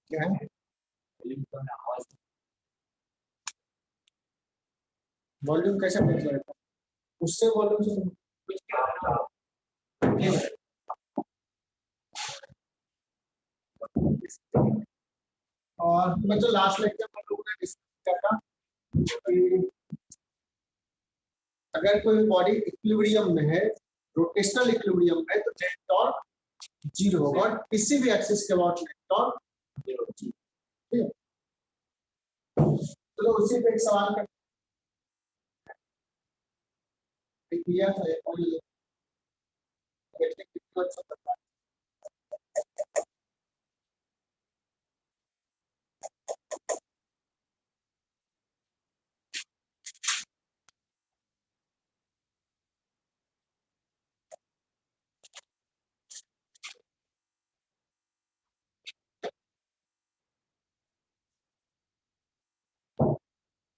क्या है वॉल्यूम कैसे पता चलेगा? उससे वॉल्यूम से और बच्चों लास्ट लेक्चर में लोगों ने डिस्कस किया था कि अगर कोई बॉडी इक्विलिब्रियम में है, रोटेशनल इक्विलिब्रियम में, तो नेट टॉर्क 0 होगा और किसी भी एक्सिस के अबाउट नेट टॉर्क 0 होगा। ठीक है, चलो उसी पे एक सवाल करते किया था और देखते कितना अच्छा करता है।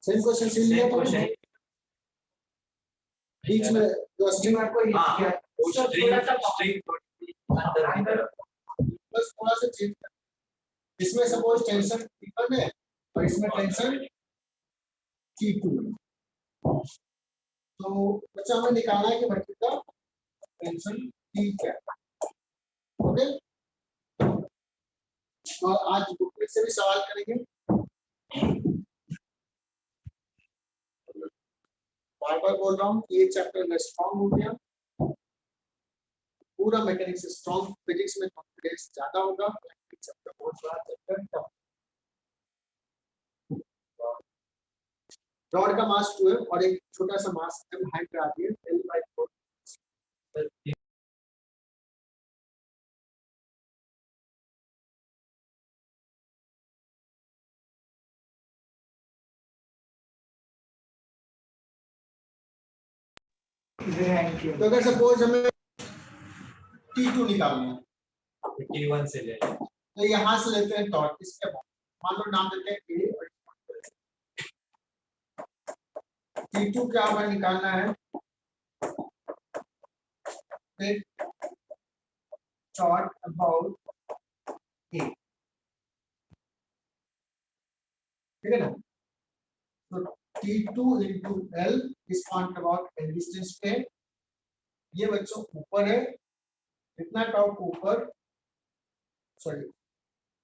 सेम क्वेश्चन सीन लिया था बीच में जो स्ट्रिंग आपको ये किया उसका थोड़ा सा स्ट्रिंग अंदर की तरफ बस थोड़ा सा चेंज कर। इसमें सपोज टेंशन T1 है और इसमें टेंशन T2 है। तो बच्चा हमें निकालना है कि भट्टी का टेंशन T क्या है। ओके, तो आज बुकलेट से भी सवाल करेंगे। बार बार बोल रहा हूँ कि ये चैप्टर स्ट्रॉन्ग हो गया, पूरा मैकेनिक्स स्ट्रॉन्ग, फिजिक्स में कॉन्फिडेंस ज्यादा होगा। चैप्टर बहुत बड़ा चैप्टर, रॉड का मास 2 है और एक छोटा सा मास m हाइट आ रही है L/4। तो अगर सपोज हमें T2 निकालना है, T1 से ले तो यहाँ से लेते हैं टॉर्क, इसके बाद मान लो नाम देते हैं A और T2 क्या हमें निकालना है, टॉर्क अबाउट A, ठीक है ना। तो T2 into L is point about L distance पे, ये बच्चों ऊपर है, कितना टॉर्क ऊपर, sorry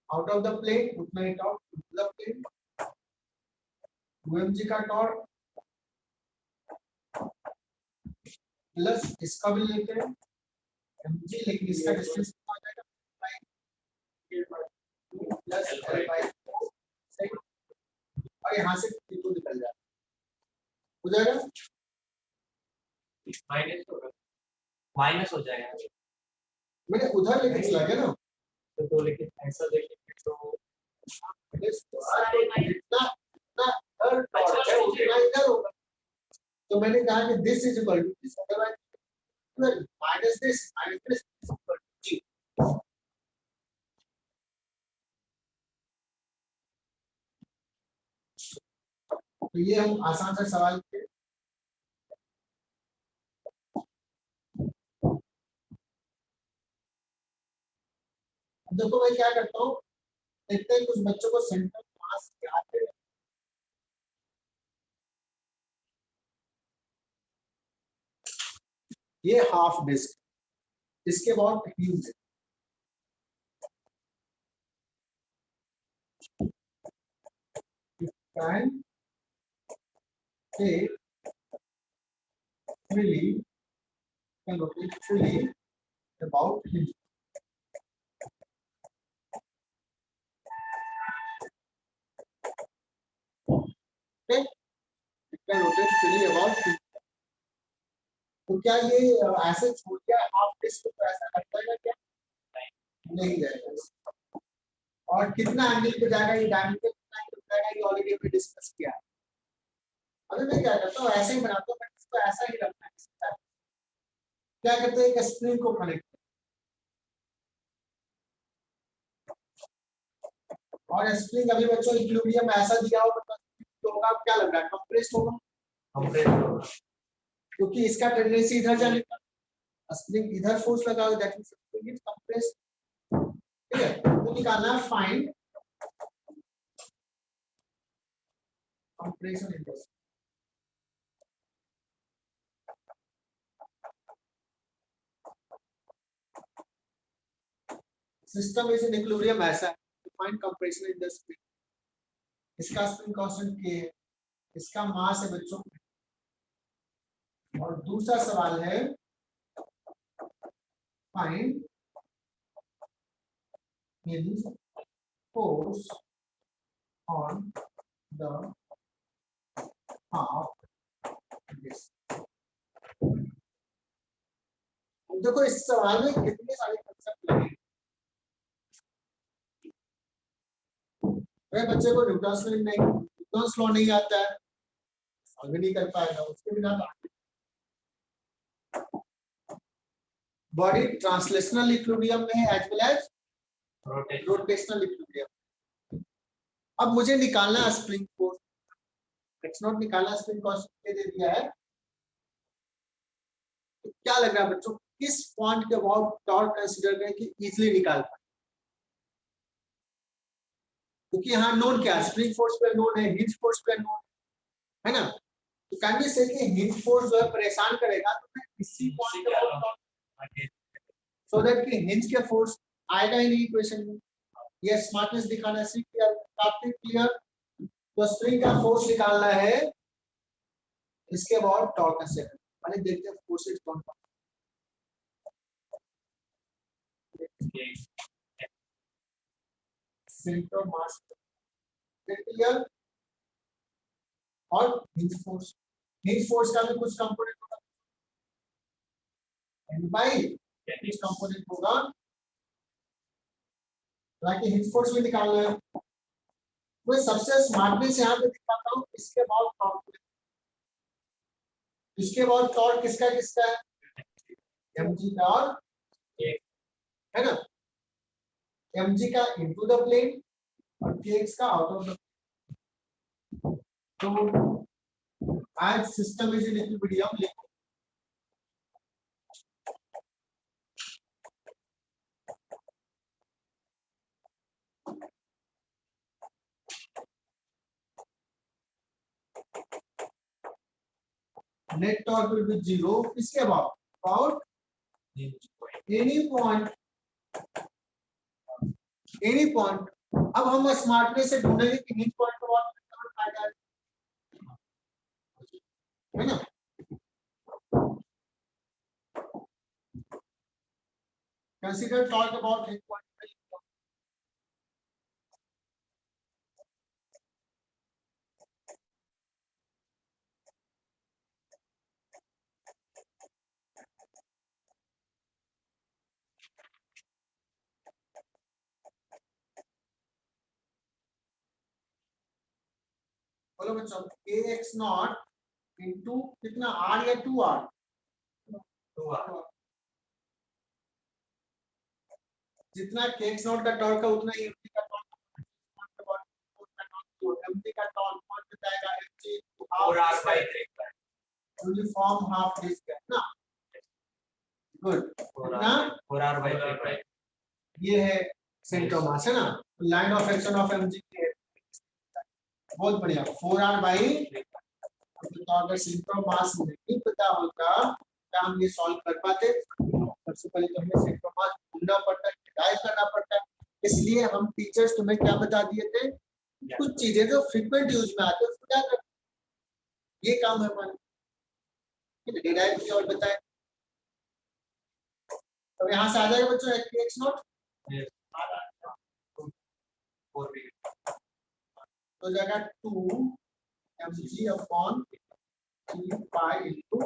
out of the plane उतना ही torque in the plane, 2mg का टॉर्क प्लस इसका भी लेते हैं mg, लेकिन इसका डिस्टेंस कितना आ जाएगा प्लस L/4, सही, और यहाँ से T2 निकल जाएगा, हो जाएगा माइनस हो जाएगा। मैंने उधर लेके चला गया ना, तो लेकिन ऐसा देखेंगे तो जितना हर टॉर्क है उतना इधर होगा। तो मैंने कहा कि this is equal to this, otherwise minus this equal to g. तो ये हम आसान से सवाल किए। देखो मैं क्या करता हूँ, देखते हैं कुछ बच्चों को सेंटर मास याद है। ये हाफ डिस्क, इसके बाद huge can take freely, can rotate freely about him. Okay, it can rotate freely about him. तो क्या ये ऐसे छोड़ दिया हाफ डिस्क तो ऐसा लगता है क्या? नहीं जाएगा। और कितना एंगल पे जाएगा, ये डायमीटर कितना एंगल पे जाएगा, ये ऑलरेडी हमने डिस्कस किया है। अभी मैं क्या करता हूँ, ऐसे ही बनाता हूँ, बट इसको ऐसा ही रखना है। क्या करते हैं, एक स्प्रिंग को कनेक्ट, और स्प्रिंग अभी बच्चों इक्विलिब्रियम ऐसा दिया हो तो होगा, क्या लग रहा है, कंप्रेस्ड होगा, कंप्रेस्ड होगा, क्योंकि इसका टेंडेंसी इधर जाने का, स्प्रिंग इधर फोर्स लगाओगे that means spring is compressed. ठीक है, तो निकालना है find compression in the system is in equilibrium ऐसा है, find compression in the spring, इसका स्प्रिंग कांस्टेंट K है, इसका मास है बच्चों, और दूसरा सवाल है find hinge force on the half disc। देखो इस सवाल में कितने सारे कंसेप्ट लगे। अगर बच्चे को न्यूटन्स लॉ नहीं आता है, सॉल्व नहीं कर पाएगा, उसके बिना बॉडी ट्रांसलेशनल इक्विलिब्रियम में है as well as rotational equilibrium. अब मुझे निकालना है स्प्रिंग फोर्स, एक्स नॉट निकालना, स्प्रिंग कांस्टेंट दे दिया है, तो क्या लग रहा है बच्चों किस पॉइंट के अबाउट टॉर्क कंसीडर करें कि इजीली निकाल पाए, क्योंकि यहाँ नोन क्या स्प्रिंग फोर्स पे नोन है, हिंज फोर्स पे नोन है ना, तो कैन बी से कि हिंज फोर्स जो है परेशान करेगा, तो मैं इसी पॉइंट के अबाउट सो दैट कि हिंज के फोर्स आएगा ही नहीं इक्वेशन में। ये स्मार्टनेस दिखाना सीख लिया, काफी क्लियर। तो स्प्रिंग का फोर्स निकालना है, इसके बाद टॉर्क का सेकंड माने देखते हैं फोर्सेस कौन कौन सेंटर मास क्लियर, और हिंज फोर्स का भी कुछ कंपोनेंट होगा, एन बाई कुछ कंपोनेंट होगा, ताकि हिंज फोर्स भी निकालना है। मैं सबसे स्मार्टनेस यहाँ पे दिखाता हूँ, इसके बाद टॉर्क, इसके बाद टॉर्क किसका किसका है, mg का और है ना, mg का इनटू द प्लेन और kx का आउट ऑफ द, तो आज सिस्टम इज इन इक्विलिब्रियम लिखो, नेट टॉर्क विल बी 0, इसके बाद अबाउट एनी पॉइंट। अब हम स्मार्टनेस से ढूंढेंगे कि हिंज पॉइंट के बाद कितना फायदा है ना, consider torque about hinge point. बोलो बच्चों kx नॉट इनटू कितना r या 2r, 2r, जितना kx नॉट का टॉर्क है उतना ही mg का टॉर्क, mg का टॉर्क कौन बताएगा, mg 4r/3 uniform half disc है ना, गुड, कितना 4r/3, ये है सेंटर मास है ना, line of action of mg की, बहुत बढ़िया 4r/3। तो अगर सेंटर मास नहीं पता होता तो हम ये सॉल्व कर पाते, सबसे पहले तो हमें सेंटर मास ढूंढना पड़ता है, डिराइव करना पड़ता है, इसलिए हम टीचर्स तुम्हें क्या बता दिए थे, कुछ चीजें जो फ्रीक्वेंट यूज में आते हैं उसको याद रखो, ये काम है हमारा, डिराइव किया और बताएं। तो यहाँ से आ जाएगा बच्चों kx नॉट, तो जाएगा 2 mg अपॉन 3 पाई इनटू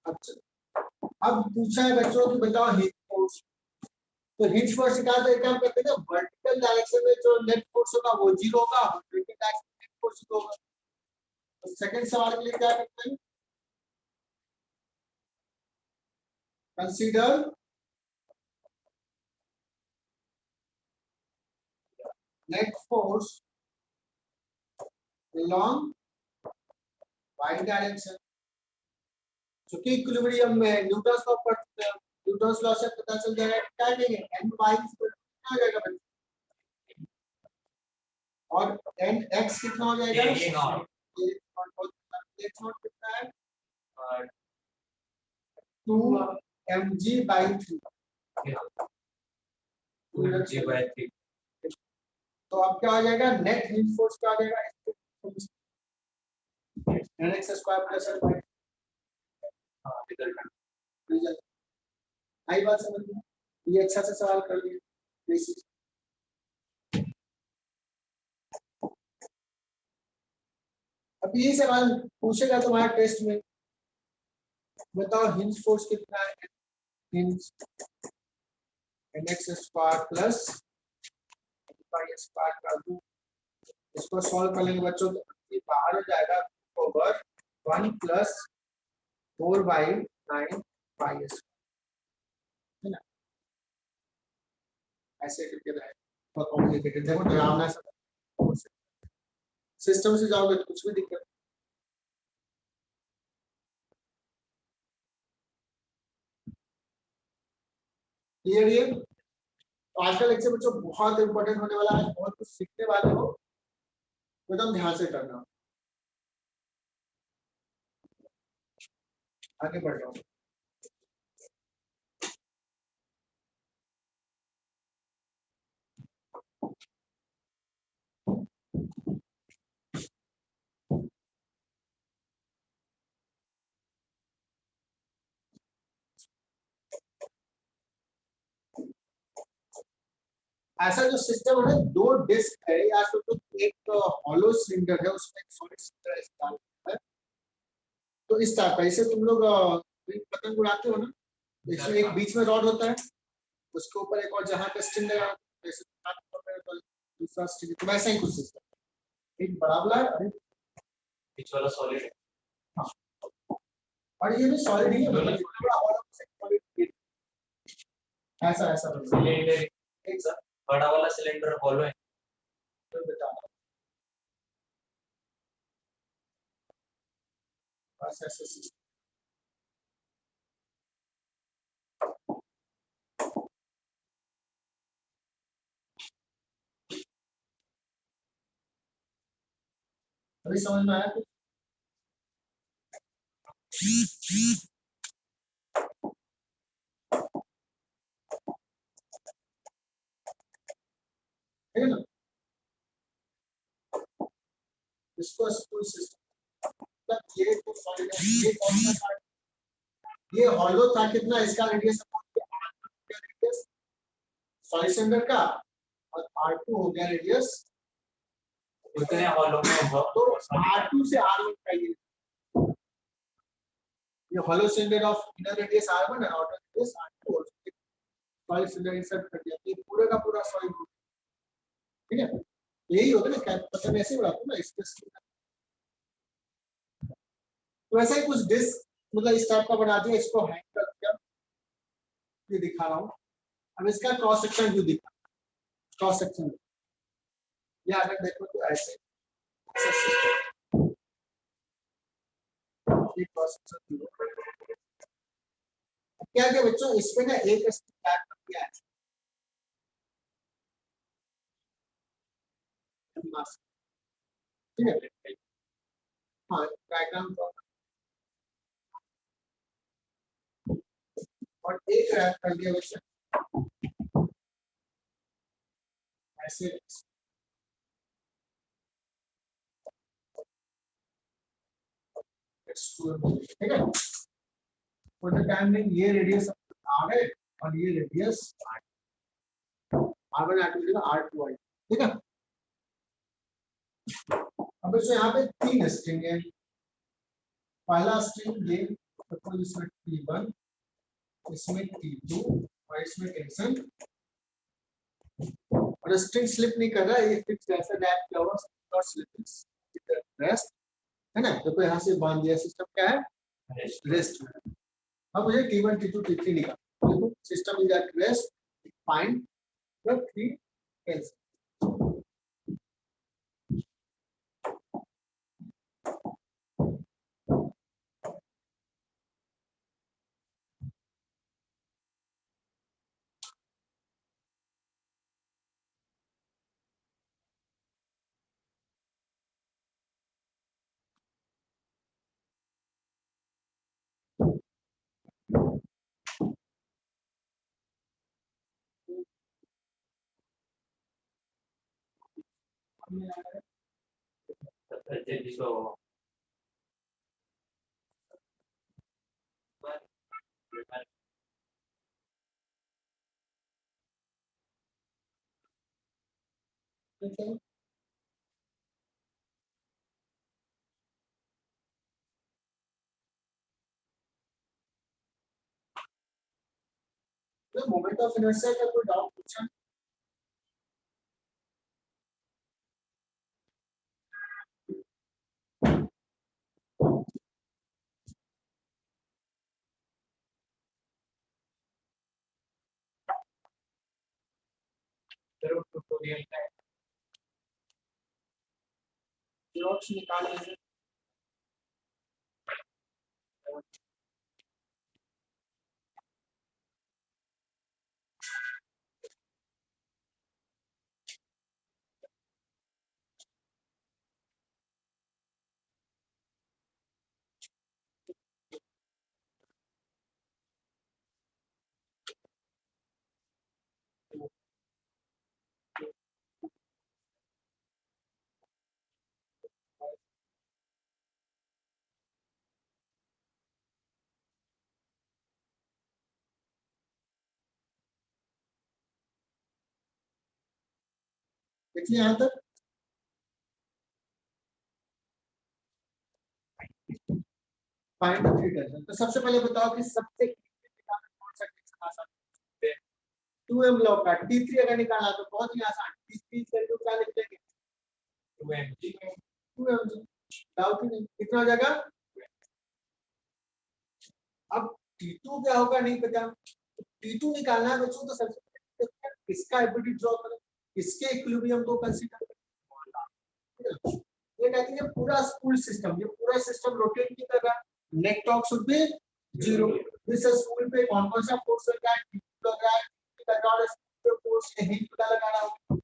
अच्छा। अब पूछा है बच्चों कि बताओ हिंज फोर्स, तो हिंज फोर्स का तो काम करते हैं, वर्टिकल डायरेक्शन में जो नेट फोर्स होगा वो 0 होगा, वर्टिकल डायरेक्शन में नेट फोर्स 0 होगा। तो सेकंड सवाल के लिए क्या करते हैं, consider net force along y direction चूंकि इक्विलिब्रियम में न्यूटन्स लॉ पर न्यूटन्स लॉ से पता चल जाएगा क्या कहेंगे n y कितना हो जाएगा बच्चों, और n x कितना हो जाएगा ये नॉट x नॉट कितना है 2 mg/3 2mg/3। तो अब क्या हो जाएगा नेट हिंज फोर्स क्या हो जाएगा nx square plus n by हां रिजल्ट रिजल्ट। आई बात समझ में, ये अच्छा से सवाल कर लिए बेसिक। अब ये सवाल पूछेगा तुम्हारे टेस्ट में, बताओ हिंज फोर्स कितना है, hinge nx square plus y square का 2, इसको सॉल्व कर लेंगे बच्चों तो ये बाहर हो जाएगा ओवर 1 प्लस 4/9 y स्क्वायर, है ना, ऐसे करके रहेगा कॉम्प्लिकेटेड। देखो डरावना सा सिस्टम से जाओगे तो कुछ भी दिक्कत। क्लियर ये, तो आज का लेक्चर बच्चों बहुत इंपॉर्टेंट होने वाला है, बहुत कुछ सीखने वाले हो, एकदम ध्यान से करना। आगे बढ़ रहा हूँ। ऐसा जो सिस्टम है, दो डिस्क है या तो एक हॉलो सिलेंडर है, उसमें एक सॉलिड सिलेंडर इस्तेमाल है, तो इस टाइप का, इसे तुम लोग पतंग उड़ाते हो ना, इसमें एक बीच में रॉड होता है, उसके ऊपर एक और जहां पे स्ट्रिंग लगा जैसे दूसरा स्ट्रिंग, तो वैसा ही कुछ सिस्टम, एक बड़ा वाला है और एक बीच वाला सॉलिड है। हाँ, और ये भी सॉलिड ही है, मतलब पूरा हॉलो से सॉलिड ऐसा ऐसा सिलेंडर एक साथ बड़ा वाला सिलेंडर हॉलो है। तो बता बस ऐसे सिस्टम। अभी समझ में आया कुछ? ठीक है ना, इसको स्कूल सिस्टम, मतलब ये तो सॉलिड है, ये कौन सा पार्ट, ये हॉलो था, कितना इसका रेडियस रेडियस सॉलिड सिलेंडर का, और R2 हो गया रेडियस, उतने हॉलो में होगा तो R2 से R1 का ये hollow cylinder of inner radius R1 है, आउटर रेडियस R2, और सॉलिड सिलेंडर इंसर्ट कर दिया, ये पूरे का पूरा सॉलिड, ठीक है, यही होगा ना, पता नहीं ऐसे ही बनाते ना इसके, तो ऐसा ही कुछ डिस्क मतलब इस टाइप का बना दिया, इसको हैंग कर दिया, ये दिखा रहा हूँ। अब इसका क्रॉस सेक्शन व्यू दिखा, क्रॉस सेक्शन, या अगर देखो तो ऐसे ये क्रॉस सेक्शन व्यू, क्या क्या बच्चों इसमें ना एक टैग कर दिया है, ठीक है, हाँ डायग्राम, और एक रैप कर दिया बच्चों ऐसे, ठीक है, फॉर द टाइम बिंग ये रेडियस आर है और ये रेडियस R1 R2 R2 है, ठीक है। अब इसमें यहाँ पे 3 स्ट्रिंग है, पहला स्ट्रिंग ये, सपोज इसमें T1, इसमें T2 और इसमें टेंशन, और स्ट्रिंग स्लिप नहीं कर रहा है, ये फिक्स ऐसा रैप किया हुआ और स्लिपिंग रेस्ट है ना, तो यहाँ से बांध दिया, सिस्टम क्या है रेस्ट में। अब मुझे T1 T2 T3 निकालना, देखो system is at rest, find the 3 tension, में आ रहा है? ठीक है, तो मोमेंट ऑफ इनर्शिया का कोई डाउट पूछा? ट्यूटोरियल का जेरॉक्स निकाल लीजिए। देखिए यहाँ तक फाइंड द थ्री टेंशन। तो सबसे पहले बताओ कि सबसे कौन सा टेंशन आसान है? 2m लॉग का T3 अगर निकालना तो बहुत ही आसान। T3 वैल्यू क्या लिख देंगे? 2mg। डाउट ही नहीं, कितना हो जाएगा? अब T2 क्या होगा नहीं पता। T2 निकालना है बच्चों, तो सबसे पहले किसका एबिलिटी ड्रॉ करें, किसके इक्विलिब्रियम को कंसीडर करें। ये कहती है पूरा स्कूल सिस्टम, ये पूरा सिस्टम रोटेट नहीं कर रहा, net torque should be zero. इस स्कूल पे कौन कौन सा फोर्स लग रहा है? T2 लग रहा है, T3 लग रहा है, स्कूल पे फोर्स ये हिंज वाला लगा रहा हूं,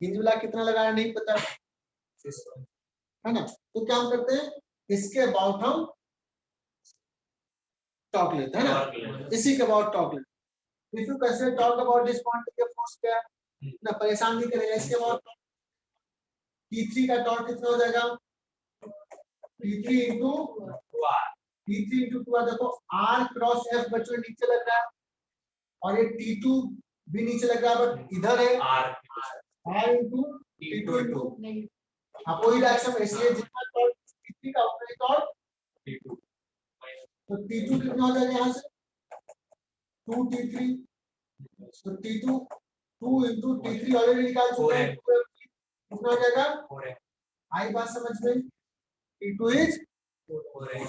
हिंज वाला कितना लगा रहा है नहीं पता, है ना। तो क्या हम करते हैं, इसके अबाउट हम टॉक लेते हैं ना, इसी के अबाउट टॉक लेते हैं। If you consider talk about this quantity of force क्या है ना, परेशान नहीं करेगा। इसके अबाउट T3 का टॉर्क कितना हो जाएगा? T3 into T3 into 2 देखो R क्रॉस F बच्चों नीचे लग रहा है, और ये T2 भी नीचे लग रहा है, बट इधर है R into T2 into opposite direction में, इसलिए जितना टॉर्क T3 का उतना ही टॉर्क T2। तो T2 कितना हो जाएगा यहाँ से? 2T3। तो T2 2 into T3 ऑलरेडी निकाल चुके हैं, कितना हो जाएगा? आई बात समझ में? T2 is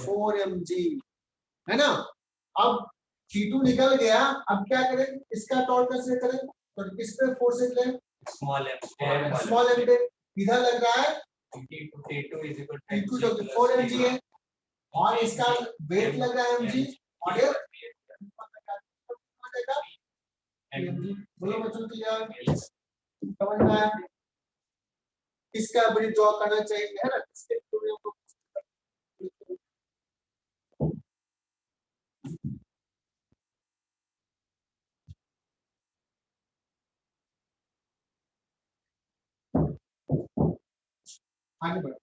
4mg, है ना। अब T2 निकल गया, अब क्या करें, इसका टॉर्क कैसे करें? तो किस पे फोर्सेस लें? स्मॉल m पे। इधर लग रहा है T2 जो कि 4mg है, और इसका वेट लग रहा है mg, और ये बोलो बच्चों क्लियर, समझ में आया? किसका एबिलिटी ड्रॉ करना चाहिए, है ना, किसके इक्विलिब्रियम को आगे बढ़ो।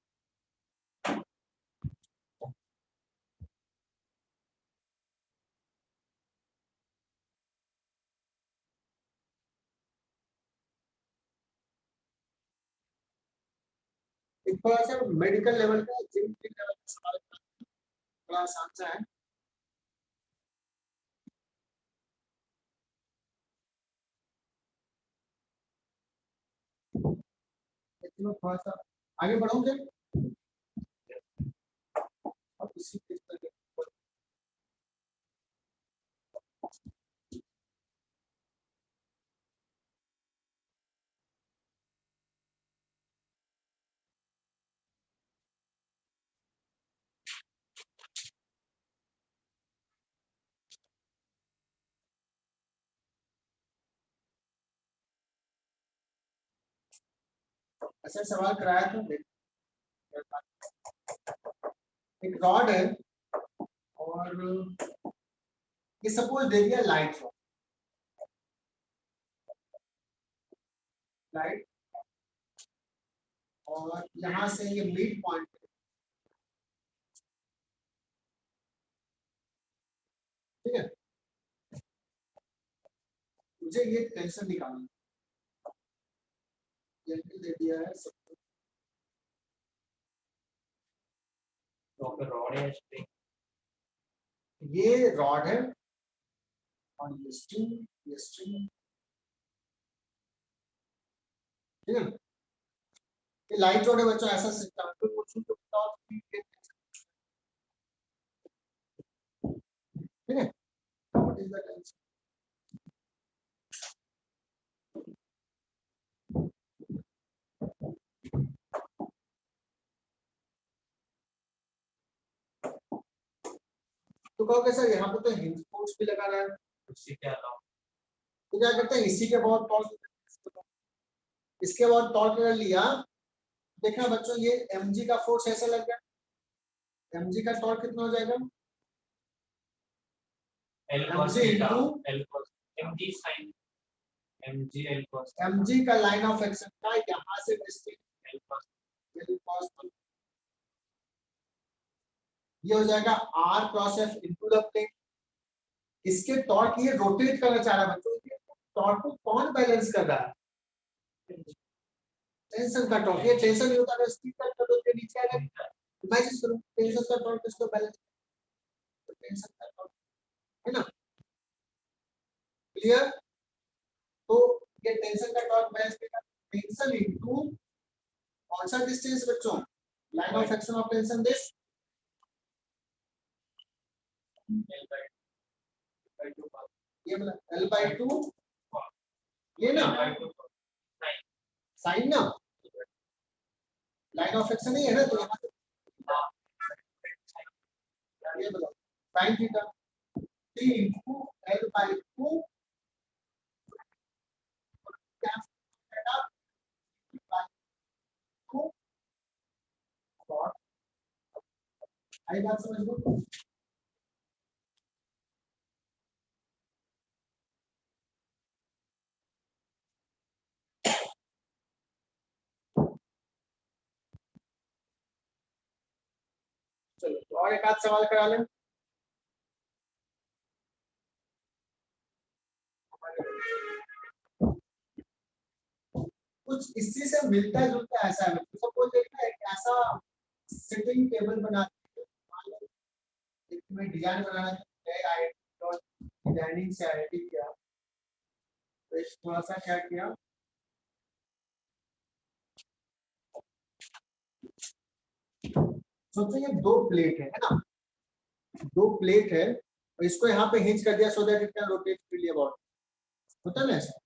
एक थोड़ा सा मेडिकल लेवल का, जिम लेवल का सवाल थोड़ा आसान सा है। इसमें थोड़ा सा आगे बढ़ोगे और इसी के तरह ऐसा सवाल कराया था। एक रॉड है, और ये सपोज दे दिया लाइट रॉड, लाइट और यहाँ से ये मिड पॉइंट, ठीक है, मुझे ये टेंशन निकालना, ये दे दिया है सब। तो फिर रॉड है स्ट्रिंग, ये रॉड है और ये स्ट्रिंग, ठीक है। ये लाइट रॉड है बच्चों, ऐसा सिस्टम तो पूछूं तो बताओ कि ये ठीक है, व्हाट इज द टेंशन। तो कहोगे सर यहाँ पे तो हिंज फोर्स भी लगा रहा है, उससे क्या लाओ, तो क्या करते हैं इसी के बहुत टॉर्क, इसके बाद टॉर्क कर लिया, देखना बच्चों ये mg का फोर्स ऐसा लग गया, mg का टॉर्क कितना हो जाएगा, L cos mg theta, into L cos mg sin mg L cos mg का लाइन ऑफ एक्शन का यहाँ से डिस्टेंस L cos, ये हो जाएगा r cross f into the plane. इसके टॉर्क ये रोटेट करना चाह रहा है बच्चों, टॉर्क को कौन बैलेंस कर रहा है, टेंशन का टॉर्क, ये टेंशन नहीं होता तो स्पीड कर दो ये नीचे आ जाएगा, इमेजिन करो टेंशन का टॉर्क इसको बैलेंस, टेंशन का टॉर्क है ना, क्लियर। तो ये टेंशन का टॉर्क बैलेंस करेगा, टेंशन इनटू कौन सा डिस्टेंस बच्चों, line of action of tension this ये मतलब L/2 ये ना साइन ना, लाइन ऑफ एक्शन नहीं है ना, तो यहाँ से ये बताओ sine theta t into L/2 क्या बेटा आई बात समझ लो। चलो तो और एक आध सवाल करा लें, कुछ इसी से मिलता जुलता ऐसा है, सपोज देखना एक ऐसा सिटिंग टेबल बनाते हैं, मान लो एक में डिजाइन बनाना है, आईआईटी और डिजाइनिंग से आईआईटी किया, तो इस थोड़ा सा क्या किया, सोचो ये दो प्लेट है ना, दो प्लेट है और इसको यहाँ पे हिंज कर दिया so that it can rotate freely about, होता है ना ऐसा,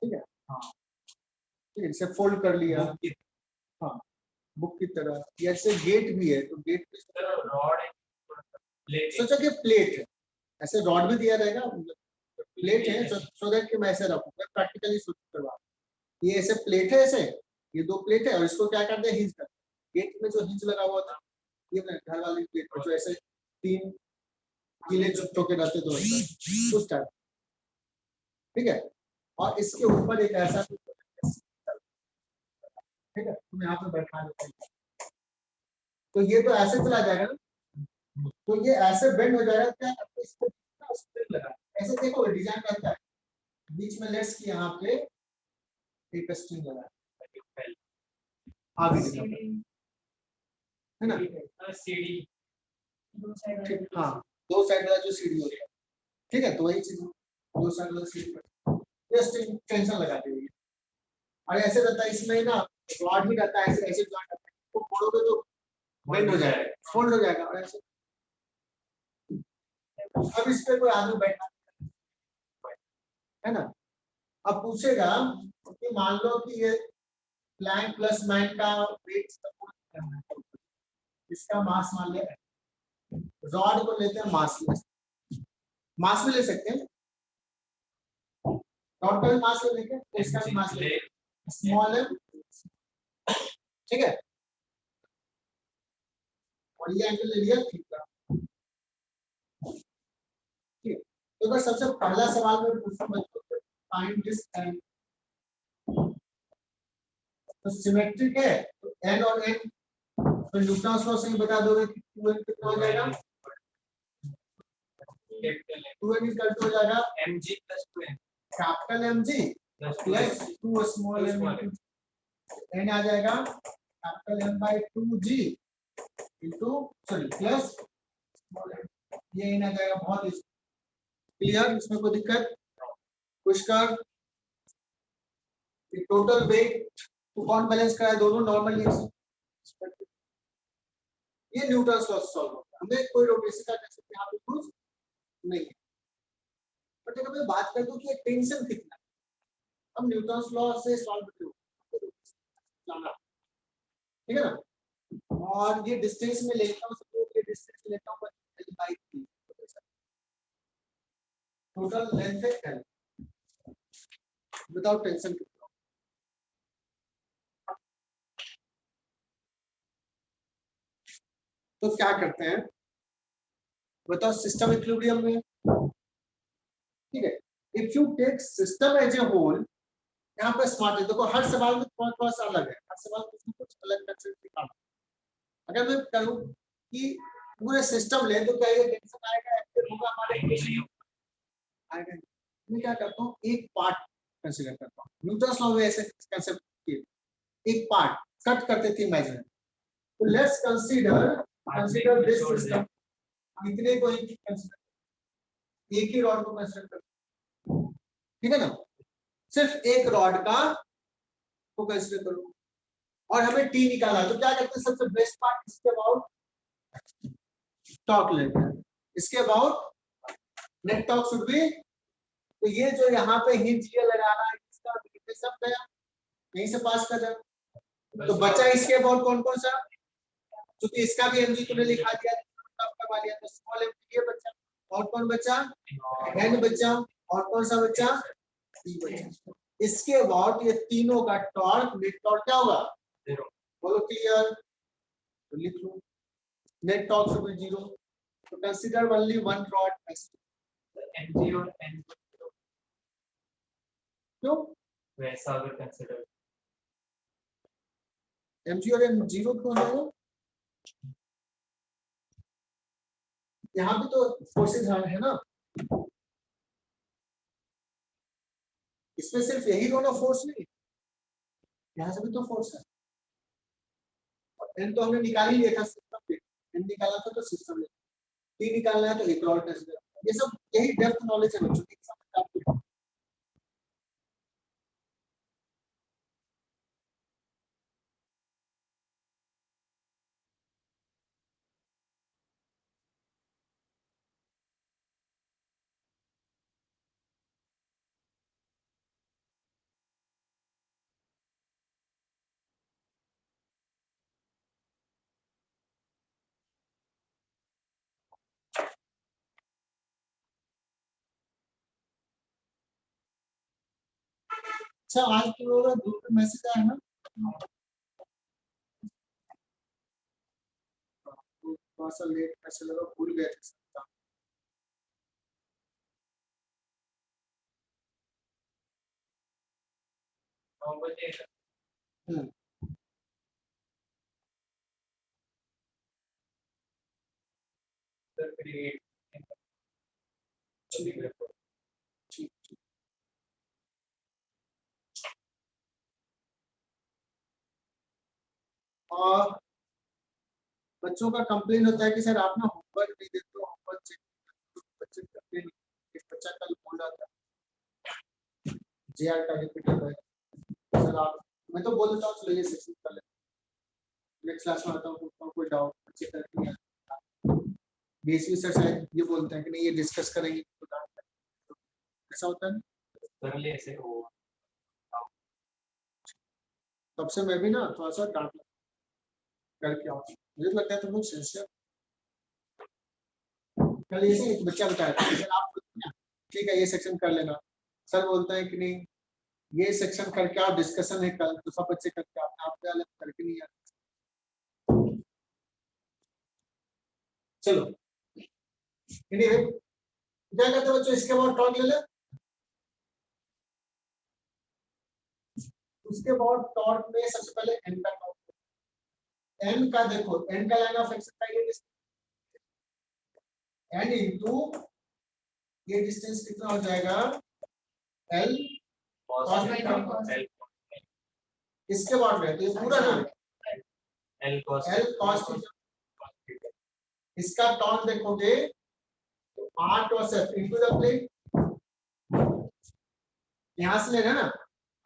ठीक है, हाँ ठीक है, इसे फोल्ड कर लिया, हाँ बुक की तरह, जैसे गेट भी है तो गेट पे रॉड है, प्लेट सोचो कि प्लेट है, ऐसे रॉड भी दिया रहेगा, प्लेट है सो दैट कि मैं ऐसे रखूं, मैं प्रैक्टिकली सोच करवा, ये ऐसे प्लेट है, ऐसे ये दो प्लेट है और इसको क्या करते हैं हिंज करते हैं, गेट में जो हिंज लगा हुआ था ये घर वाली प्लेट पर जो ऐसे तीन किले चुप के रहते तो उस टाइप, ठीक है, और इसके ऊपर एक ऐसा ठीक है, तुम यहाँ पे बैठा लेते हैं तो ये तो ऐसे चला जाएगा ना, तो ये ऐसे बेंड हो जाएगा, क्या करते हैं इसको स्प्रिंग लगा, ऐसे देखो डिजाइन रहता है, बीच में लेट्स की यहाँ पे एक स्ट्रिंग लगा आगे है ना, सीढ़ी, ठीक, हाँ दो साइड वाला जो सीढ़ी होता है, ठीक है, तो वही चीज दो साइड वाला सीढ़ी पर ये स्ट्रिंग टेंशन लगा देगी, और ऐसे रहता है इसमें ना रॉड भी रहता है, ऐसे ऐसे जॉइंट रहता है, तो मोड़ोगे तो बेंड हो जाएगा, फोल्ड हो जाएगा, और ऐसे अब इस पे कोई आदमी बैठा है ना, अब पूछेगा कि मान लो कि ये प्लैंक प्लस मैन का वेट सपोर्ट करना है, इसका मास मान लिया, रॉड को लेते हैं मास भी ले सकते हैं, रॉड का भी मास ले लेंगे तो इसका भी मास ले, स्मॉल है, ठीक है, और ये एंगल ले लिया थीटा, ठीक है, तो अगर सबसे पहला सवाल में पूछूं बच्चों को फाइंड दिस एंगल, तो सिमेट्रिक है तो n और n तो न्यूटन लॉ से ही बता दोगे कि 2n कितना हो जाएगा, 2n इक्वल टू हो जाएगा mg plus 2n capital mg plus 2 small m, n आ जाएगा capital m by 2g into sorry plus small m, ये n आ जाएगा। बहुत क्लियर, इसमें कोई दिक्कत? पुष्कर टोटल वेट तो कौन बैलेंस कराए, दोनों नॉर्मल ये न्यूटन लॉ सॉल्व होगा, हमें कोई रोटेशन का कंसेप्ट यहाँ पे यूज नहीं है। बट अगर मैं बात कर दूं कि टेंशन कितना, हम न्यूटन लॉ से सॉल्व करते, ठीक है ना। और ये डिस्टेंस में लेता हूँ, सपोज ये डिस्टेंस लेता हूँ L by 3, टोटल लेंथ है L विदाउट टेंशन कितना, तो क्या करते हैं बताओ, सिस्टम इक्विलिब्रियम में, ठीक है। If you take system as a whole, यहाँ पे स्मार्ट है, देखो हर सवाल में थोड़ा थोड़ा सा अलग है, हर सवाल में कुछ कुछ अलग कंसेप्ट निकालना। अगर मैं करूँ कि पूरे सिस्टम ले तो क्या ये टेंशन आएगा, एक्टिव होगा हमारे आएगा। मैं क्या करता हूँ, एक पार्ट कंसीडर करता हूँ, न्यूटन लॉ में ऐसे कंसेप्ट किए, एक पार्ट कट करते थे इमेजिनरी। तो लेट्स कंसीडर दिस सिस्टम, इतने को एक कंसीडर, एक ही रॉड को कंसीडर करते, ठीक है ना, सिर्फ एक रॉड का को कंसीडर करो और हमें टी निकाला। तो क्या करते हैं, सबसे बेस्ट पार्ट इसके अबाउट टॉक लेते हैं, इसके about net talk should be. तो ये जो यहाँ पे हिंट ये लगा रहा है, इसका सब गया यहीं से पास कर जाए। तो बचा इसके अबाउट कौन कौन सा, क्योंकि इसका भी एमजी तूने लिखा दिया, करवा लिया, तो स्मॉल एमजी ये बचा, और कौन बचा, एन बचा, और कौन सा बचा, टी बचा। इसके अबाउट ये तीनों का टॉर्क नेट टॉर्क क्या होगा, 0। बोलो क्लियर, तो लिख लो नेट टॉर्क शुड बी 0। तो consider only one rod mg और n क्यों, वैसा अगर कंसीडर mg और n 0 क्यों है, यहाँ भी तो फोर्सेस है ना, इसमें सिर्फ यही दोनों फोर्स नहीं, यहाँ से भी तो फोर्स है। और एन तो हमने निकाल ही लिया था सिस्टम पे, एन निकाला था तो सिस्टम ले, टी निकालना है तो एक और कंसीडर। ये सब यही डेप्थ नॉलेज है बच्चों की, समझ आपको। अच्छा आज के लोग ग्रुप में मैसेज आया ना, थोड़ा सा लेट मैसेज लगा, भूल गए थे सब। 9 बजे फिर 8 ठीक। और बच्चों का कंप्लेन होता है कि सर आप ना होमवर्क नहीं देते हो, होमवर्क चेक, बच्चे कंप्लेन, एक बच्चा कल बोल रहा था जेआर का रिपीटर है, सर आप, मैं तो बोल देता हूँ चलो ये सेक्शन कर ले, नेक्स्ट क्लास में आता हूँ, कोई डाउट बच्चे करते हैं, बीएसवी सर शायद ये बोलते हैं कि नहीं ये डिस्कस करेंगे, तो ऐसा होता है। कर ले ऐसे हो, तब से मैं भी ना थोड़ा सा डांट करके आओ, मुझे लगता है तुम लोग सिंसियर। कल ऐसे एक बच्चा बताया था सर आप ठीक है ये सेक्शन कर लेना, सर बोलता है कि नहीं ये सेक्शन करके आप डिस्कशन है कल, तो सब बच्चे करके आप अलग करके नहीं आते। चलो anyway, क्या करते बच्चों, इसके बाद टॉक ले ले, उसके बाद टॉर्क में सबसे पहले एन का टॉर्क, एन का देखो, एन का लाइन ऑफ एक्शन का ये एन इनटू ये डिस्टेंस कितना हो जाएगा एल cos थीटा, इसके बाद में तो ये पूरा ना L cos थीटा, इसका टॉर्क देखोगे तो r cos f into the plane, यहां से लेना ना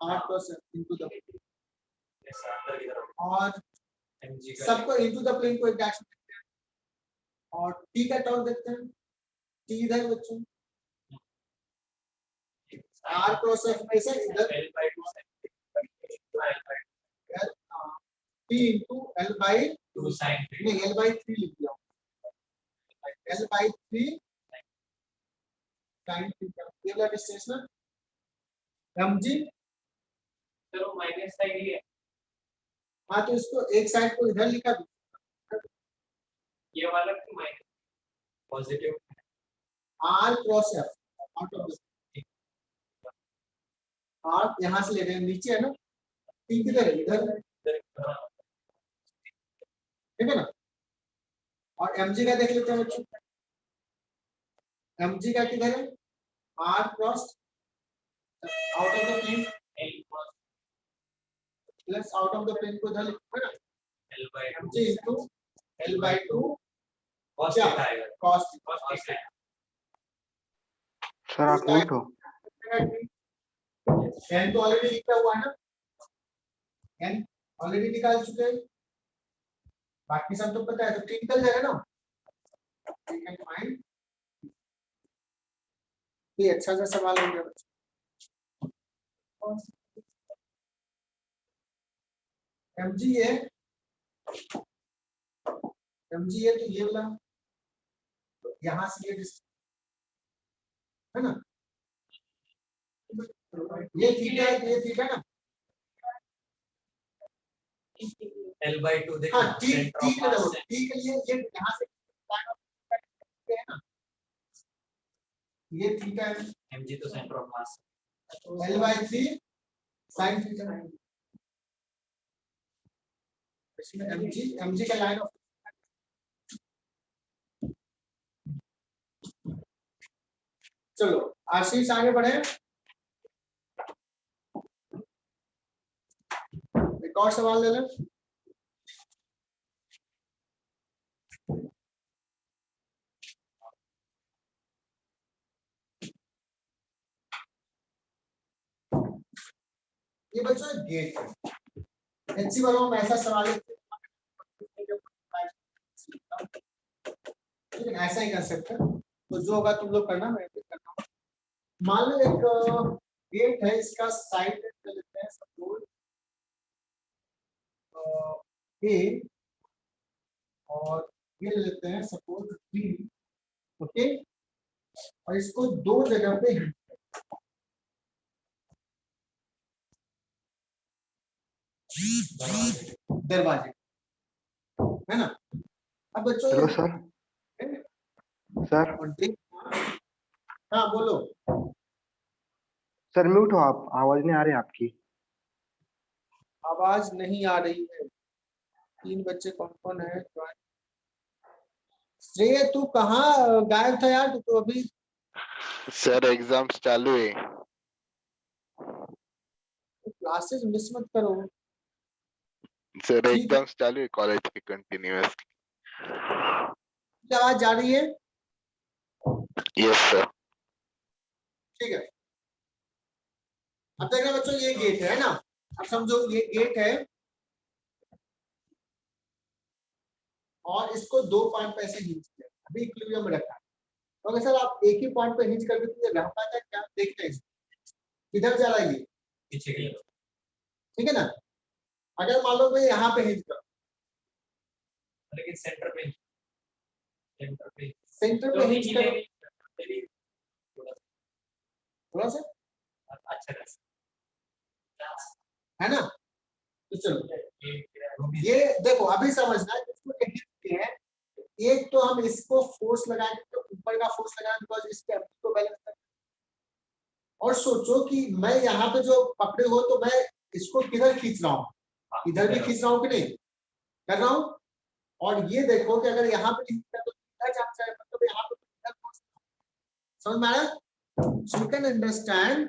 r cos f into the plane, और सबको इनटू द प्लेन को एक डैश देखते हैं, और t का टॉर्क देखते हैं, t इधर बच्चों r cos f में से इधर t into l by 2 sin नहीं l by 3 लिख दिया, l by 3 sin थीटा, ये वाला डिस्टेंस ना mg, चलो माइनस साइड ही है, हाँ तो इसको एक साइड को इधर लिखा दो, ये वाला क्यों minus positive r cross f out of r यहां से ले रहे हैं, नीचे है ना, t किधर है इधर, ठीक है ना, और mg का देख लेते हैं बच्चों, mg का किधर है r cross out of the plane plus out of the plane को इधर लिखो है ना, L by mg into l by 2 cos क्या थीटा आएगा, cos cos थीटा सर आप म्यूट हो। n तो ऑलरेडी लिखा हुआ है ना, n ऑलरेडी निकाल चुके हैं, बाकी सब तो पता है, तो ठीक निकल जाएगा ना, you can find, ये अच्छा सा सवाल हो गया बच्चों, mg है, mg है तो ये वाला, तो यहां से ये है ना, ये थीटा ना, L by 2 देखो हाँ t सेंटर t ऑफ के मास देखो, t के लिए ये यहां से है ना, ये थीटा है, mg तो centre of mass, l by 3 sin theta, इसमें mg का लाइन ऑफ, चलो आशीष आगे बढ़े, एक और सवाल ले लें, ये बच्चों गेट है, एनसी वालों में ऐसा सवाल है, लेकिन ऐसा ही कंसेप्ट है, तो जो होगा तुम लोग करना, मैं भी करना हूँ, मान लो एक गेट है, इसका साइड ले लेते हैं सपोज ए, और ये ले लेते हैं सपोज बी, ओके, और इसको दो जगह पे हिट दरवाजे, है ना, अब बच्चों हेलो सर, सर और देख, हाँ बोलो, सर म्यूट हो आप, आवाज नहीं आ रही आपकी। आवाज नहीं आ रही है, तीन बच्चे कौन कौन है, श्रेय तू कहाँ गायब था यार, तू तो अभी, सर एग्जाम्स चालू है। क्लासेस मिस मत करो, सर ठीक है, एग्जाम्स चालू है कॉलेज के कंटिन्यूअस। आवाज जा रही है, यस सर। ठीक है, अब देखना बच्चों ये गेट है ना, अब समझो ये गेट है, और इसको दो पॉइंट पे ऐसे हिंज किया, अभी इक्विलिब्रियम में रखा है, तो अगर सर आप एक ही पॉइंट पे हिंज कर देते तो ये रह पाता है क्या, देखते हैं किधर जा रहा है ये, पीछे के लिए ठीक है ना, अगर मान लो भाई यहाँ पे हिंज कर, लेकिन सेंटर पे सेंटर पे हिंज करो थोड़ा सा, अच्छा है ना, तो चलो ये देखो अभी समझना है, इसको एक हिंज किए हैं, एक तो हम इसको फोर्स लगाएंगे, तो ऊपर का फोर्स लगाएंगे बिकॉज इसके को बैलेंस करना, और सोचो कि मैं यहाँ पे जो पकड़े हो तो मैं इसको किधर खींच रहा हूँ, इधर भी खींच रहा हूँ कि नहीं कर रहा हूँ। और ये देखो कि अगर यहाँ पे लिखा तो कितना चांस है, मतलब यहाँ पे समझ में आ रहा है। सो यू कैन अंडरस्टैंड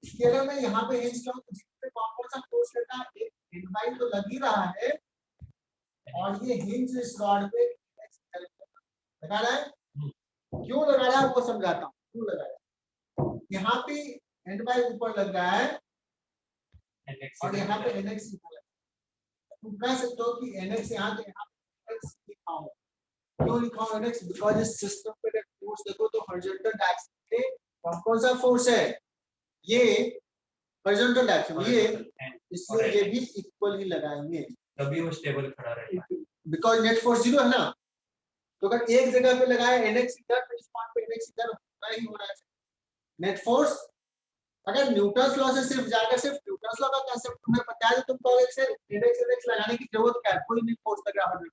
कि अगर मैं यहाँ पे हिंज लाऊं तो जिसपे कौन सा फोर्स लगता है, एक इनबाइट तो लग ही रहा है, और ये हिंज इस रॉड पे लगा रहा है। क्यों लगा रहा है वो समझाता हूँ, क्यों लगा रहा है। यहाँ पे एंड बाई ऊपर लग रहा है और यहाँ पे NX ऊपर लग रहा है। तुम कह सकते हो कि NX यहाँ से यहाँ पे NX लिखा हूँ। क्यों लिखा हूँ NX? बिकॉज इस सिस्टम पे फोर्स देखो तो हॉरिजॉन्टल डायरेक्शन पे कौन सा फोर्स है, ये हॉरिजॉन्टल डायरेक्शन, ये इसलिए ये भी इक्वल ही लगाएंगे तभी वो स्टेबल खड़ा रहेगा, बिकॉज नेट फोर्स 0 है ना। तो अगर एक जगह पे लगाया NX इधर, तो इस पॉइंट पे NX इधर होना ही होना है। नेट फोर्स अगर न्यूटन्स लॉ से सिर्फ जाकर सिर्फ न्यूटन्स लॉ का कांसेप्ट तुम्हें पता है तो तुम कहोगे सर NX लगाने की जरूरत क्या है, कोई नहीं फोर्स लग रहा है।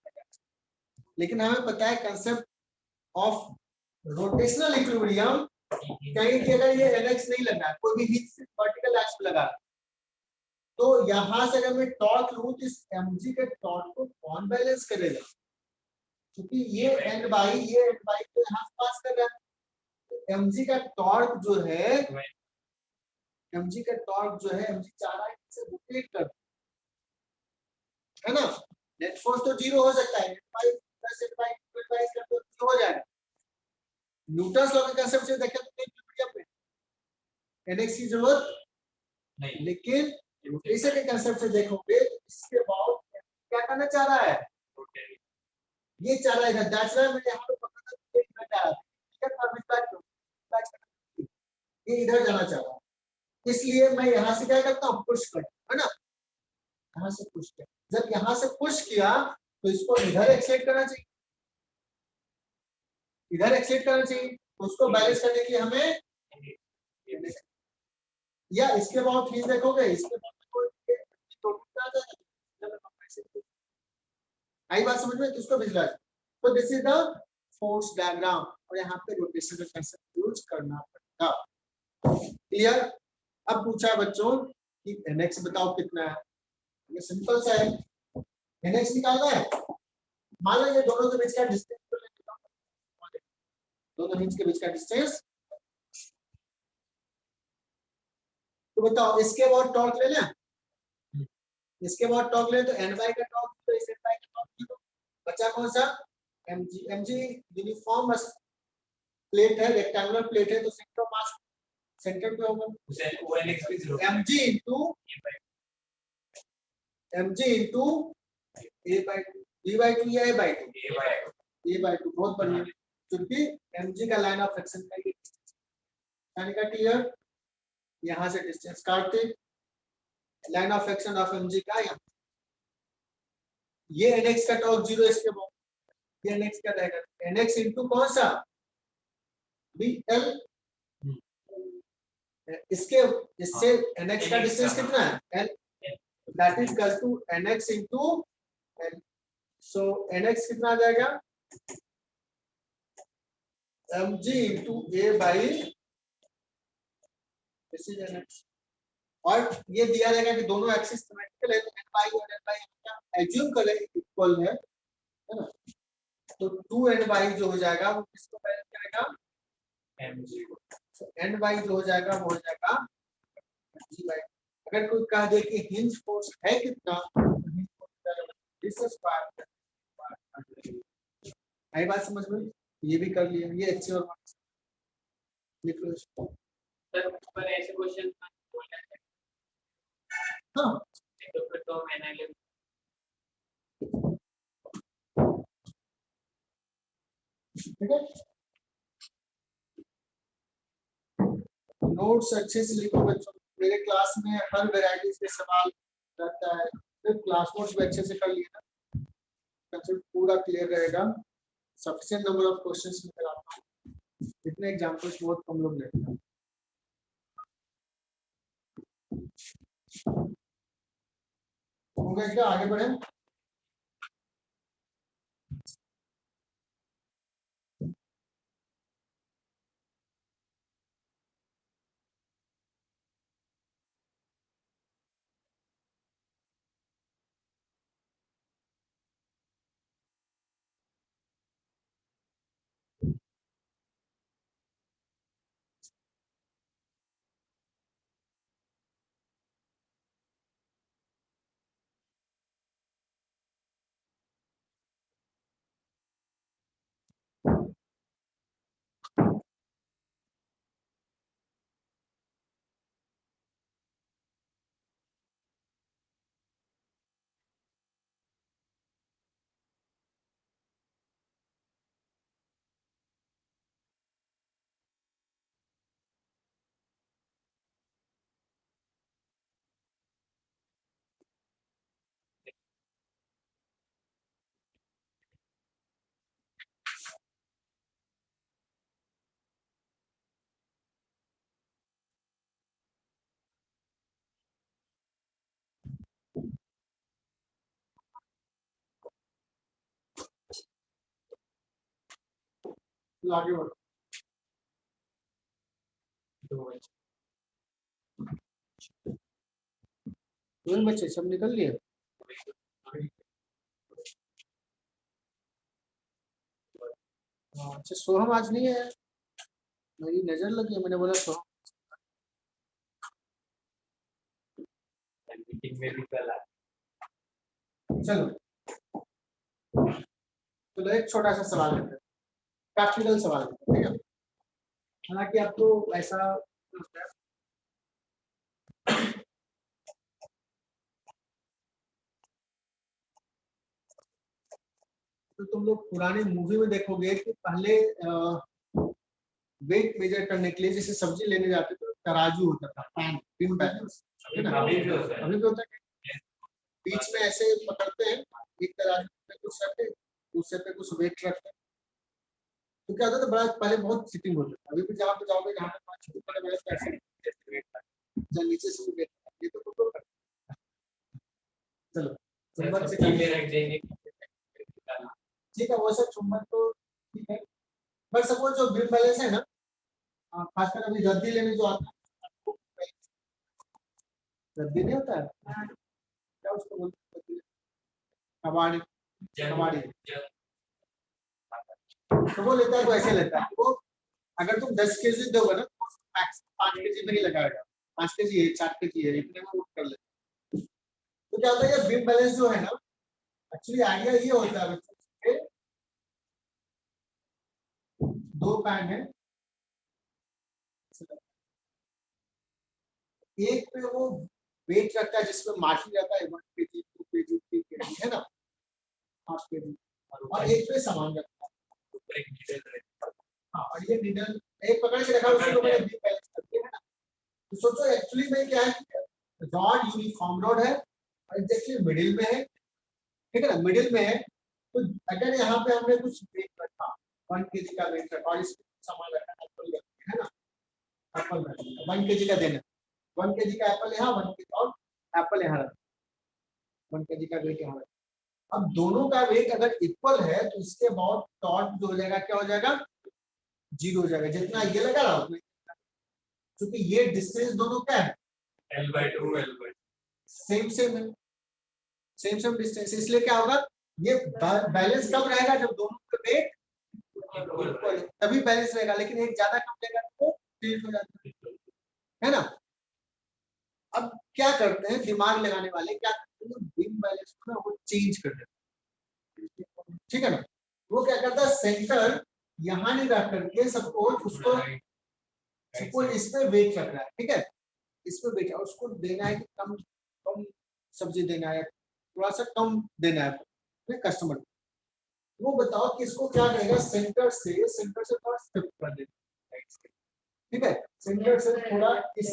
लेकिन हमें पता है कांसेप्ट ऑफ रोटेशनल इक्विलिब्रियम, कहीं कि अगर ये NX नहीं लगा, कोई भी हिंज वर्टिकल एक्स पे लगा, तो यहां से अगर मैं टॉर्क लूं तो इस mg के टॉर्क को कौन बैलेंस करेगा, क्योंकि ये एंड बाई तो यहां से पास कर रहा है। तो mg का टॉर्क जो है, mg का टॉर्क जो है, mg चाह रहा है इसे रोटेट कर, है ना। नेट फोर्स तो 0 हो सकता है, n plus n by 2 by इसका तो 0 हो जाएगा। न्यूटन्स लॉ के कांसेप्ट से देखें तो इक्विलिब्रियम में NX की जरूरत नहीं, लेकिन रोटेशन के कांसेप्ट से देखोगे इसके बाद क्या करना चाह रहा है, ये चाह रहा है। दैट्स व्हाई मैंने यहां पे पकड़ा था, ये इधर जा रहा है, ठीक है। और ये इधर जाना चाह रहा है, इसलिए मैं यहां से क्या करता हूं, पुश करता हूं, है ना। यहां से पुश कर, जब यहां से पुश किया तो इसको इधर एक्सेलेरेट करना चाहिए, इधर एक्सेलेरेट करना चाहिए। तो उसको बैलेंस करने के लिए हमें, या इसके बाद फिर देखोगे, इसके बाद आई बात समझ में, किसको भिजला। तो this is the force diagram, और यहाँ पे रोटेशन का कांसेप्ट यूज करना पड़ेगा। क्लियर। अब पूछा है बच्चों कि NX बताओ कितना है, ये सिंपल सा है, NX निकालना है। मान लो ये दोनों के बीच का डिस्टेंस, दोनों हिंज के बीच का डिस्टेंस, तो बताओ इसके बाद टॉर्क ले लें, इसके बाद टॉर्क ले तो n बाई का टॉर्क, तो इस n बाई का टॉर्क तो बचा कौन सा, mg यूनिफॉर्म प्लेट है, रेक्टेंगुलर प्लेट है, तो सेंटर ऑफ मास सेंटर पे होगा, उसे ONX भी 0 mg into a by 2, b by 2 या a by 2, a by 2, बहुत बढ़िया। क्योंकि mg का लाइन ऑफ एक्शन का ये यानी का क्लियर, यहां से डिस्टेंस काटते, line of action of mg का यहाँ, ये NX का टॉर्क 0, इसके बाद ये NX का रहेगा, NX into कौन सा BL, इसके इससे NX का डिस्टेंस कितना है L, that is equal to NX into L, so NX कितना आ जाएगा mg into a by, this is NX। और ये दिया जाएगा कि दोनों एक्सिस सिमेट्रिकल है, तो n बाई और n बाई क्या एज्यूम करें इक्वल है ना। तो 2n बाई जो हो जाएगा वो किसको बैलेंस करेगा, mg को। तो n बाई जो हो जाएगा वो हो जाएगा g बाई। अगर कोई कह दे कि हिंज फोर्स है कितना, तो हिंज फोर्स दिस स्क्वायर, आई बात समझ में, ये भी कर लिया, ये अच्छी और लिख लो इसको। सर पर ऐसे क्वेश्चन हाँ तो फिर तो मैंने ठीक है, नोट्स अच्छे से लिखो बच्चों। मेरे क्लास में हर वैरायटी के सवाल रहता है, सिर्फ क्लास नोट्स भी अच्छे से कर लिए ना, कंसेप्ट पूरा क्लियर रहेगा। सफिशिएंट नंबर ऑफ क्वेश्चंस में कराता हूं, इतने एग्जांपल्स बहुत कम लोग लेते हैं। हो गया क्या, आगे बढ़े। तो आगे बढ़ो। दो बच्चे सब निकल लिए। अच्छा सोहम आज नहीं है, मेरी नजर लगी है, मैंने बोला सोहम। मीटिंग में भी कल चलो तो एक छोटा सा सवाल लेते हैं, प्रैक्टिकल सवाल लेते हैं, ठीक है। हालांकि आपको ऐसा तो तुम लोग पुरानी मूवी में देखोगे कि पहले वेट मेजर करने के लिए जैसे सब्जी लेने जाते थे, तराजू होता था, पैन पिन बैलेंस, है ना? अभी भी होता है। अभी भी होता है। बीच में ऐसे पकड़ते हैं, एक तराजू पे कुछ रखते हैं, दूसरे पे कुछ वेट रखते हैं। तो क्या होता था, बड़ा पहले बहुत सिटिंग होता था। अभी भी जहाँ पे जाओगे, जहाँ पे पाँच छह बड़े बड़े पैसे जहाँ नीचे से भी वेट, ये तो कुछ और करते हैं। चलो चुंबक से सब्जी में रख देंगे। ठीक है, वो सब चुंबक तो ठीक है, बट सपोज जो ग्रिड बैलेंस है ना, खासकर अभी रद्दी लेने जो आता है, रद्दी नहीं होता है, क्या उसको बोलते हैं, कबाड़ी, कबाड़ी, तो वो लेता है तो ऐसे लेता है। वो अगर तुम 10 केजी दोगे ना, तो मैक्स 5 केजी में ही लगाएगा, 5 केजी है, 4 केजी है, इतने में वो कर लेता है। तो क्या होता है, ये बीम बैलेंस जो है ना, एक्चुअली आइडिया ये होता है बच्चों के, दो पैन है, एक पे वो वेट रखता है जिसमें मार्जिन रहता है 1 केजी 2 केजी 3 केजी, है ना, 5 केजी, और एक पे सामान रखता है। हाँ, और ये नीडल एक पकड़ के रखा है, उसी को मैंने बीम बैलेंस कर दिया, है ना। तो सोचो एक्चुअली में क्या है, रॉड यूनिफॉर्म रॉड है और एग्जैक्टली मिडिल में है, ठीक है ना, मिडिल में है। तो अगर यहाँ पे हमने कुछ वेट रखा, 1 केजी का वेट रखा और इसमें सामान रखा, एप्पल रखा, है ना, एप्पल रखा 1 केजी का देना, 1 केजी का एप्पल यहाँ, 1 केजी और एप्पल यहाँ रखा, 1 केजी का वेट यहाँ रखा। अब दोनों का वेट अगर इक्वल है तो इसके बाद टॉर्क जो हो जाएगा, क्या हो जाएगा, 0 हो जाएगा, जितना ये लगा रहा उतना, क्योंकि ये डिस्टेंस दोनों क्या है, L/2 L/2 सेम सेम है, सेम सेम डिस्टेंस, इसलिए क्या होगा, ये बैलेंस कब रहेगा, जब दोनों का वेट इक्वल है, तभी बैलेंस रहेगा। लेकिन एक ज्यादा कम रहेगा तो टिल्ट हो जाता है ना। अब क्या करते हैं दिमाग लगाने वाले, क्या करते हैं, बीम बैलेंस को ना वो चेंज कर देते हैं, ठीक है ना। वो क्या करता है, सेंटर यहाँ नहीं रख करके सपोज उसको, सपोज इस पे वेट रख रहा है, ठीक है, इस पे वेट, उसको देना है कि कम कम सब्जी देना है, थोड़ा सा कम देना है कस्टमर को। वो बताओ कि इसको क्या कहेगा, सेंटर से थोड़ा शिफ्ट कर देना, ठीक है, सेंटर से थोड़ा इस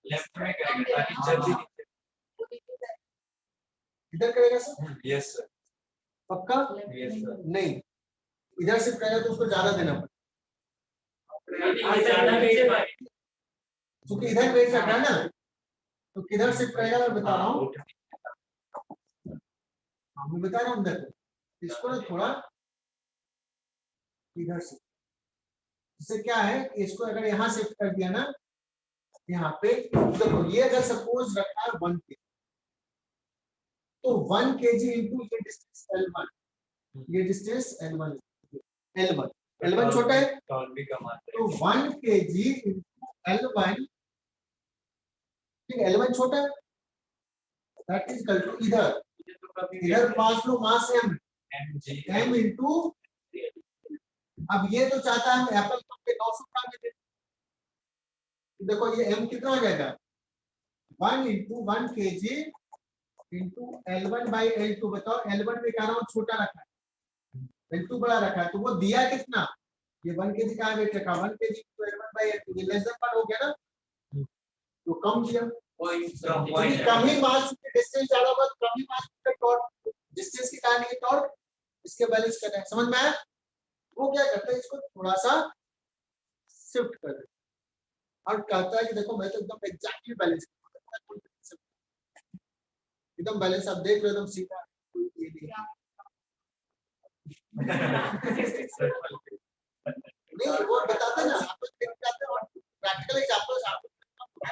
लेफ्ट में करेंगे ताकि जल्दी इधर करेगा सर, यस सर पक्का यस सर नहीं, इधर शिफ्ट करेगा तो उसको ज्यादा देना पड़ेगा, ज्यादा वेट मारेंगे क्योंकि इधर वेट रख रहा है ना, तो किधर शिफ्ट करेगा मैं बता रहा हूँ, मैं बता रहा हूँ, देखो इसको ना थोड़ा इधर से, इससे क्या है कि इसको अगर यहाँ शिफ्ट कर दिया ना, यहाँ पे देखो, ये अगर सपोज रखा है 1 केजी, तो 1 केजी इंटू ये डिस्टेंस L1, ये डिस्टेंस L1, L1 छोटा है टॉल भी कम आता तो 1 केजी इंटू L1, ठीक है, L1 छोटा है, दैट इज इक्वल टू इधर पास लो मास m इंटू, अब ये तो चाहता है हम एप्पल पे 900 ग्राम में, देखो ये m कितना हो जाएगा, 1 into 1 KG into L1 by L2, बताओ L1 में कह रहा हूँ छोटा रखा है, L2 बड़ा रखा है, तो वो दिया कितना, ये 1 केजी का वेट रखा, 1 KG into L1 by L2, ये लेस देन 1 हो गया ना, तो कम दिया, क्योंकि कम ही मास डिस्टेंस ज्यादा होगा, कम ही मास का टॉर्क, डिस्टेंस के कारण ये टॉर्क इसके बैलेंस करना है, समझ में आया। वो क्या करता है, इसको थोड़ा सा शिफ्ट कर देता और कहता है कि देखो मैं तो एकदम एग्जैक्टली बैलेंस, एकदम बैलेंस, आप देख लो एकदम सीधा, कोई ये नहीं नहीं वो बताते ना आप लोग देख जाते हैं और प्रैक्टिकल एग्जांपल्स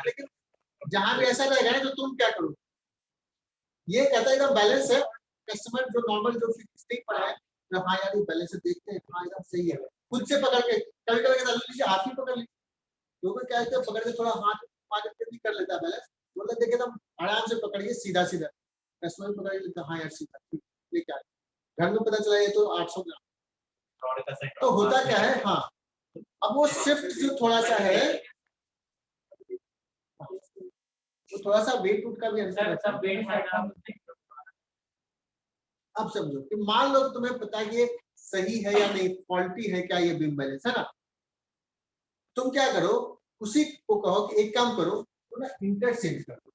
लेकिन जहां भी ऐसा रहेगा ना तो तुम क्या करो, ये कहता है एकदम बैलेंस है, कस्टमर जो नॉर्मल जो फिक्स नहीं पड़ा है तो हाँ यार ये बैलेंस है, देखते हैं हाँ एकदम सही है, खुद से पकड़ के कभी कभी कहता लीजिए हाथ ही पकड़ लीजिए, लोग क्या कहते हैं पकड़ के थोड़ा हाथ मार के भी कर लेता है बैलेंस, बोलते देखिए एकदम आराम से पकड़िए सीधा सीधा, कस्टमर पकड़ लेता हाँ यार सीधा ठीक, ये क्या है घर में पता चला ये तो 800 ग्राम, तो होता क्या है हाँ, अब वो शिफ्ट जो थोड़ा सा है तो थोड़ा सा वेट उठ का भी अंतर रहता है। अब समझो कि मान लो तुम्हें पता है कि ये सही है या नहीं, फॉल्टी है क्या ये बीम बैलेंस है ना, तुम क्या करो उसी को कहो कि एक काम करो तो ना इंटरचेंज कर दो,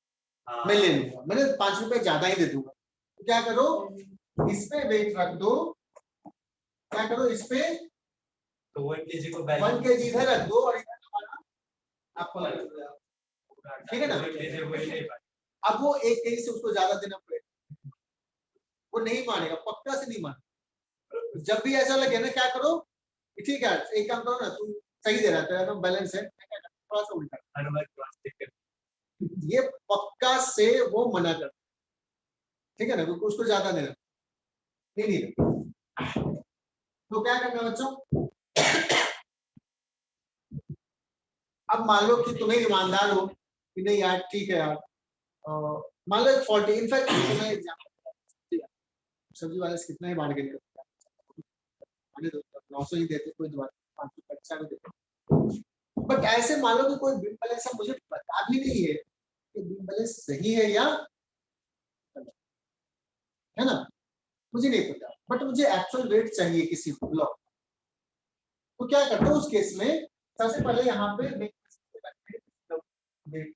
मैं ले लूंगा, मैंने 5 रुपए ज्यादा ही दे दूंगा, तो क्या करो इस पे वेट रख दो, क्या करो इस पे तो 1 kg को 1 kg इधर रख दो और इधर हमारा आपको लग दो, ठीक है ना, अब वो 1 kg से उसको ज्यादा देना पड़ेगा, वो नहीं मानेगा, पक्का से नहीं मानेगा, जब भी ऐसा लगे ना क्या करो ठीक है एक काम करो ना तुम सही दे रहा है तो बैलेंस है थोड़ा सा उल्टा, ये पक्का से वो मना कर, ठीक है ना, क्योंकि उसको ज्यादा देना नहीं, तो क्या करना बच्चों, अब मान लो कि तुम्हें ईमानदार हो कि नहीं यार ठीक है यार, मान लो 40 इनफैक्ट तुम्हें सब्जी वाले से कितना ही बार्गेन करते हैं 900 ही देते कोई बात 500 अच्छा भी देते, बट ऐसे मान लो कि कोई बिल बैलेंस मुझे पता भी नहीं है कि बिल बैलेंस सही है या है ना, मुझे नहीं पता बट मुझे एक्चुअल रेट चाहिए किसी ब्लॉक, तो क्या करते हो उस केस में सबसे पहले यहाँ पे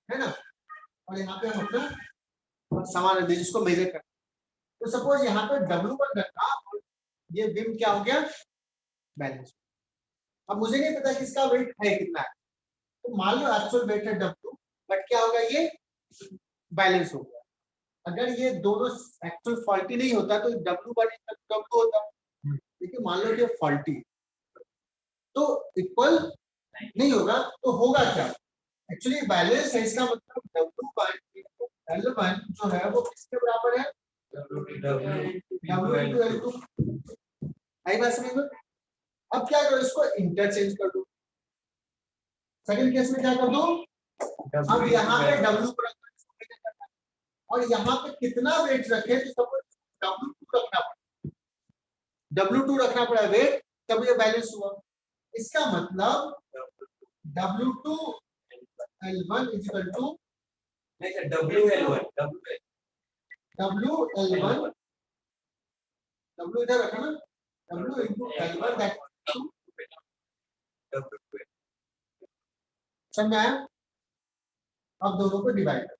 है ना, और यहाँ पे हम अपना सामान रख जिसको मेजर करते, तो सपोज यहाँ पे W1 रखा और ये बिम क्या हो गया बैलेंस, अब मुझे नहीं पता कि इसका वेट है कितना है, तो मान लो एक्चुअल वेट है W बट क्या होगा ये बैलेंस हो गया, अगर ये दोनों एक्चुअल फॉल्टी नहीं होता तो W1 W होता, देखिए मान लो कि फॉल्टी तो इक्वल नहीं होगा, तो होगा क्या एक्चुअली बैलेंस है, इसका मतलब W1 जो है वो किसके बराबर है W2 आई बात समझ में, अब क्या करो इसको इंटरचेंज कर दो, सेकंड केस में क्या कर दो, अब यहाँ पे W को रखना और यहाँ पे कितना वेट रखे तो सपोज W2 रखना पड़ा वेट, तब ये बैलेंस हुआ, इसका मतलब W2 L1 is equal to WL1 W इधर रखा ना W into L1 that समझ में आया, अब दोनों को डिवाइड कर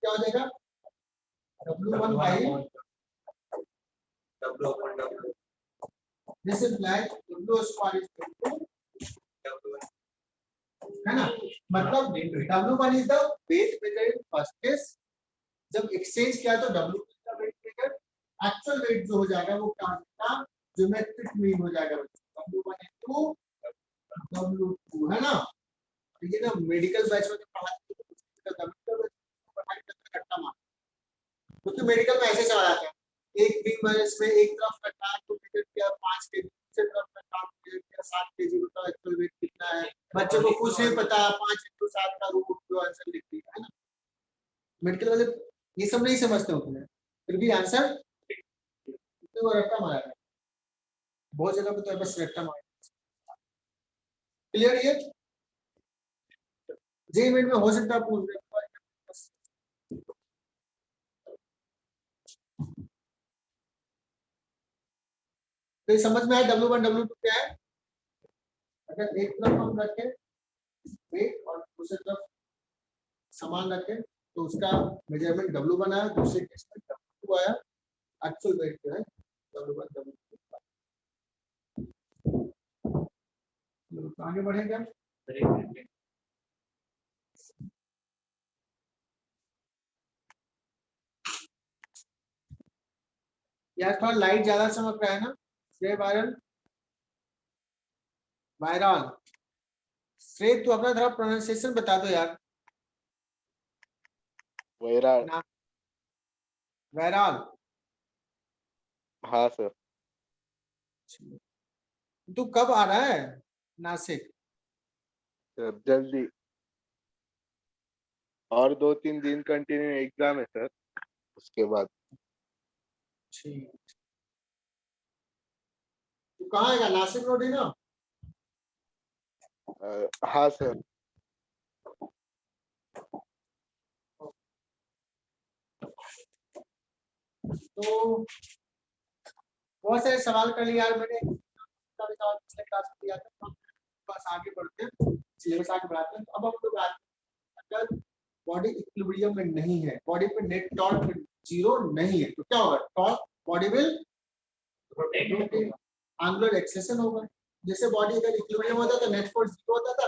क्या हो जाएगा W1 by this implies W square is equal to है ना, मतलब W1 is the weight measure in first case, जब एक्सचेंज किया तो W का वेट मेजर, एक्चुअल वेट जो हो जाएगा वो क्या होगा ज्योमेट्रिक मीन हो जाएगा W1 into W2 है ना, तो ये ना मेडिकल बैच में पढ़ाते क्योंकि मेडिकल में ऐसे चला जाता है एक बीम बैलेंस में एक तरफ रखा तो मेजर किया 5 केजी, दूसरी तरफ रखा मेजर किया 7 केजी, बताओ एक्चुअल वेट कितना है, बच्चों को कुछ नहीं पता 5 into 7 का रूट जो आंसर लिख दिया है ना, मेडिकल वाले ये सब नहीं समझते होते हैं, फिर भी आंसर तो रट्टा मारा है, बहुत जगह पे तो बस रट्टा मारा, क्लियर ये जे में हो सकता है पूछ रहे तो समझ में आया W1 W2 क्या है, अगर एक तरफ हम रखें वेट और दूसरी तरफ सामान रखें तो उसका मेजरमेंट W1 आया, दूसरे केस में W2 आया, एक्चुअल वेट जो है W1 W2 आगे बढ़ेगा यार, थोड़ा लाइट ज्यादा चमक रहा है ना जय बारन, वायरॉल। श्रेय तू अपना थोड़ा प्रोनाउंसिएशन बता दो यार। वैराट। ना वायरॉल। हाँ सर। तू कब आ रहा है नासिक? सर जल्दी, और 2-3 दिन कंटिन्यू एग्जाम है सर, उसके बाद। ठीक। तू कहाँ आएगा? नासिक रोड ही ना? हाँ सर। तो बहुत सारे सवाल कर लिए यार मैंने, पिछले क्लास में दिया था। बस आगे बढ़ते हैं, सिलेबस आगे बढ़ाते हैं। अब हम लोग अगर बॉडी इक्विलिब्रियम में नहीं है, बॉडी पे नेट टॉर्क जीरो नहीं है, तो क्या होगा? Torque body will rotate, angular acceleration होगा। जैसे बॉडी अगर इक्विलिब्रियम होता तो नेट फोर्स जीरो होता था,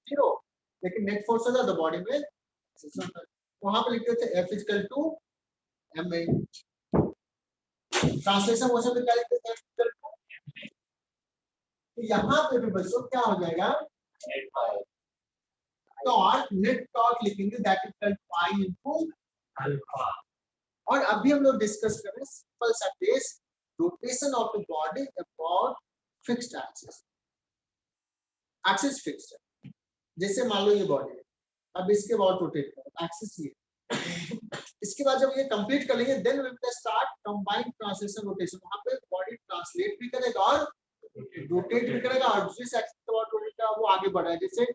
जीरो, लेकिन नेट फोर्स होता तो बॉडी में वहां पे लिखते थे F equal to M A. Translation motion में क्या लिखते थे? F equal to. तो यहाँ पे भी बच्चों क्या हो जाएगा? टॉर्क, नेट टॉर्क लिखेंगे, that is equal to I into alpha. और अभी हम लोग डिस्कस कर रहे हैं सिंपल सा case, rotation of the body about fixed axis. Axis fixed है, जैसे मान लो ये बॉडी है, अब इसके अबाउट रोटेट करो, एक्सिस ये। इसके बाद जब ये कंप्लीट कर लेंगे, then we will start combined translation rotation. वहां पे बॉडी ट्रांसलेट भी करेगा और रोटेट भी करेगा, और जिस एक्सिस के अबाउट रोटेट करेगा वो आगे बढ़ रहा है। जैसे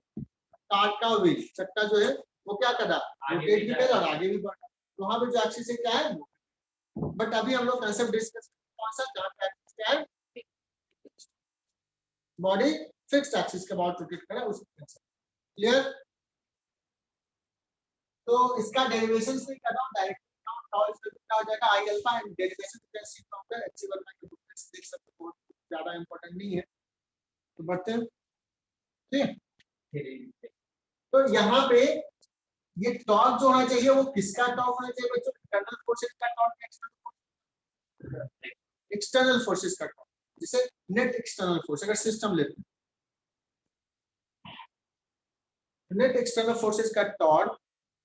कार का व्हील, चक्का जो है वो क्या कर रहा है? रोटेट भी कर रहा है और आगे भी बढ़ रहा है। तो वहां पे जो एक्सिस है क्या है? बट अभी हम लोग कंसेप्ट डिस्कस कौन सा? जहां पे एक्सिस क्या है? बॉडी फिक्स्ड एक्सिस के अबाउट रोटेट कर रहा है, उसी कंसेप्ट। क्लियर? तो इसका डेरिवेशन से कर रहा हूं डायरेक्ट, टॉर्क क्या हो जाएगा? आई अल्फा, एंड डेरिवेशन कैसे होगा? एचसी वर्मा के बुक में देख सकते हो, बहुत ज्यादा इंपॉर्टेंट नहीं है। तो बढ़ते हैं, ठीक। तो यहाँ पे ये टॉर्क जो होना चाहिए वो किसका टॉर्क होना चाहिए बच्चों? इंटरनल फोर्सेस का टॉर्क, एक्सटर्नल फोर्सेस का टॉर्क। जैसे नेट एक्सटर्नल फोर्स अगर सिस्टम लेते हैं, नेट एक्सटर्नल फोर्सेस का torque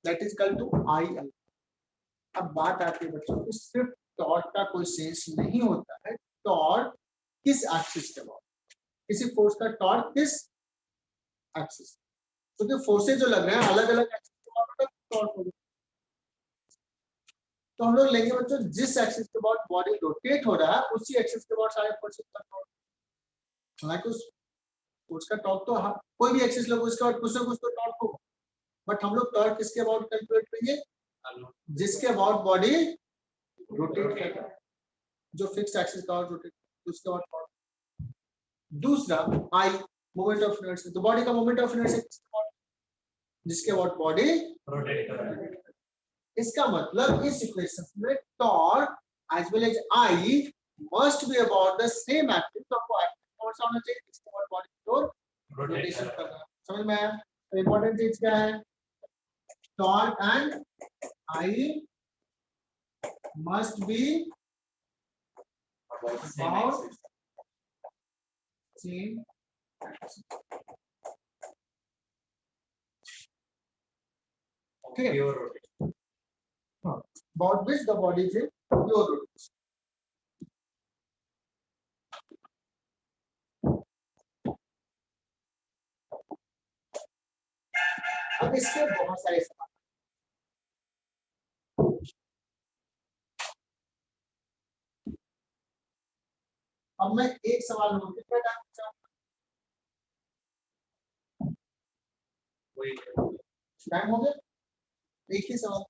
that is equal to I alpha. अब बात आती है बच्चों कि सिर्फ टॉर्क का कोई सेंस नहीं होता है, टॉर्क किस एक्सिस के अबाउट, किसी फोर्स का टॉर्क किस एक्सिस, क्योंकि तो फोर्सेस जो लग रहे हैं अलग अलग एक्सिस के अबाउट टॉर्क होगा। तो हम लोग लेंगे बच्चों जिस एक्सिस के अबाउट बॉडी रोटेट हो रहा है उसी एक्सिस के अबाउट सारे फोर्सेस का टॉर्क। हालांकि उस फोर्स का टॉर्क तो कोई भी एक्सिस लोग उसके बाद कुछ ना कुछ तो टॉर्क होगा, बट हम लोग टॉर्क किसके अबाउट कैलकुलेट करेंगे? जिसके अबाउट बॉडी रोटेट कर रहा है, जो फिक्स्ड एक्सिस का अबाउट रोटेट उसके अबाउट टॉर्क। दूसरा आई, मोमेंट ऑफ इनर्शिया। तो बॉडी का मोमेंट ऑफ इनर्शिया किसके अबाउट? जिसके अबाउट बॉडी रोटेट कर रहा है। इसका मतलब इस इक्वेशन में torque as well as I must be about the same axis. तो आपको कौन सा होना चाहिए? जिसके अबाउट बॉडी को रोटेशन कर रहा है। समझ में आया? तो इंपॉर्टेंट चीज क्या है? Torque and I must be about same axis. Okay. Pure rotation. About which the body is in pure rotation. अब इसके बहुत सारे सवाल। अब मैं एक सवाल नोट कितना टाइम चाहूंगा? टाइम हो गया? एक ही सवाल,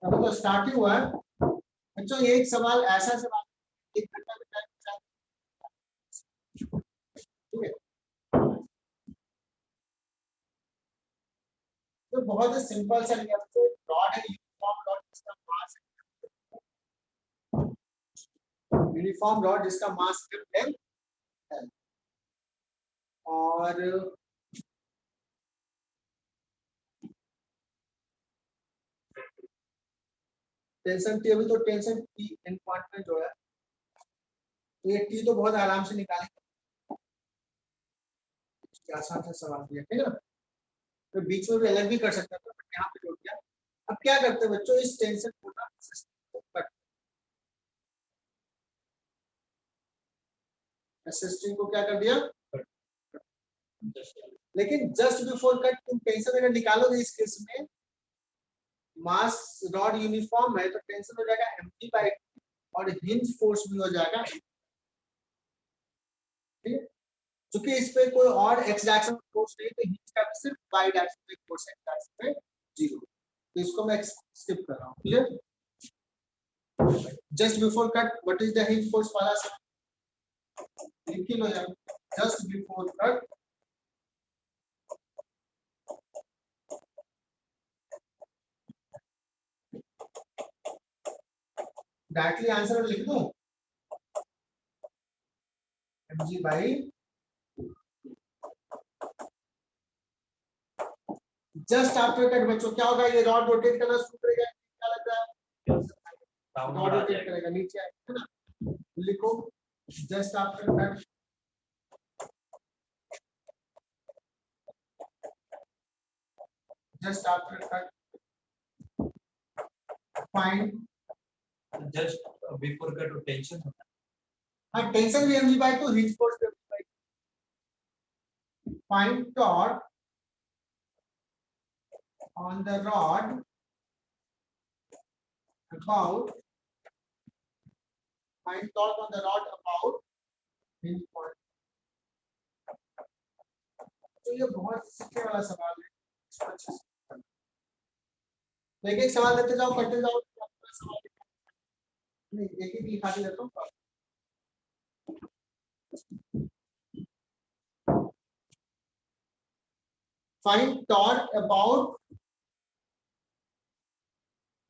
अब तो स्टार्टिंग हुआ है बच्चों। एक सवाल ऐसा सवाल 1 घंटा में टाइम चाहिए, ठीक है? तो बहुत ही सिंपल सा लिया तो रॉड है, यूनिफॉर्म रॉड जिसका मास है, यूनिफॉर्म रॉड जिसका मास है और टेंशन टी। अभी तो टेंशन टी इन पॉइंट में जो है, तो ये टी तो बहुत आराम से निकालेंगे। आसान सा सवाल दिया, ठीक है ना। तो बीच में भी अलग भी कर सकते हैं, तो यहाँ पे जोड़ दिया। अब क्या करते हैं बच्चों, इस टेंशन को ना सिस्टम को कट, सिस्टम को क्या कर दिया, लेकिन जस्ट बिफोर कट तुम टेंशन अगर निकालोगे इस केस में, मास रॉड यूनिफॉर्म है तो टेंशन हो जाएगा mg बाय और हिंज फोर्स भी हो जाएगा, ठीक है। क्योंकि इस पे कोई और एक्स डायरेक्शन फोर्स नहीं, तो हिंज का सिर्फ Y direction force X direction में 0, तो इसको मैं स्किप कर रहा हूं, clear. Just before cut what is the hinge force वाला सब लिख लो यार। Just before cut directly answer लिख दूं mg by, just after cut बच्चों क्या होगा, ये रॉड रोटेट करना शुरू करेगा, क्या लगता है, रॉड रोटेट करेगा, नीचे आएगा, है ना। लिखो just after cut, just after cut find, just before cut tension होता हाँ टेंशन भी mg बाई 2, हिंज फोर्स भी mg by 2, find torque on the rod about, find torque on the rod about hinge point। तो ये बहुत सीखने वाला सवाल है, एक एक सवाल देते जाओ, करते जाओ, सवाल नहीं एक एक लिखा के देता हूँ। Find torque about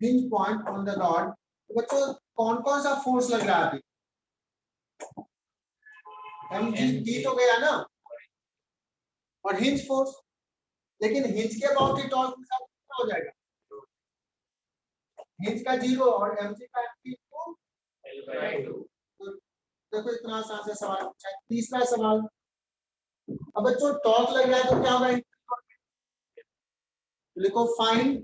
hinge point on the rod। तो बच्चों कौन कौन सा फोर्स लग रहा है अभी, mg तो गया ना, और हिंज फोर्स, लेकिन हिंज के अबाउट ही टॉर्क के साथ कितना हो जाएगा, हिंज का 0 और mg का mg को है। देखो इतना आसान सा सवाल पूछा है। तीसरा सवाल, अब बच्चों टॉर्क लग रहा है तो क्या होगा, लिखो फाइंड,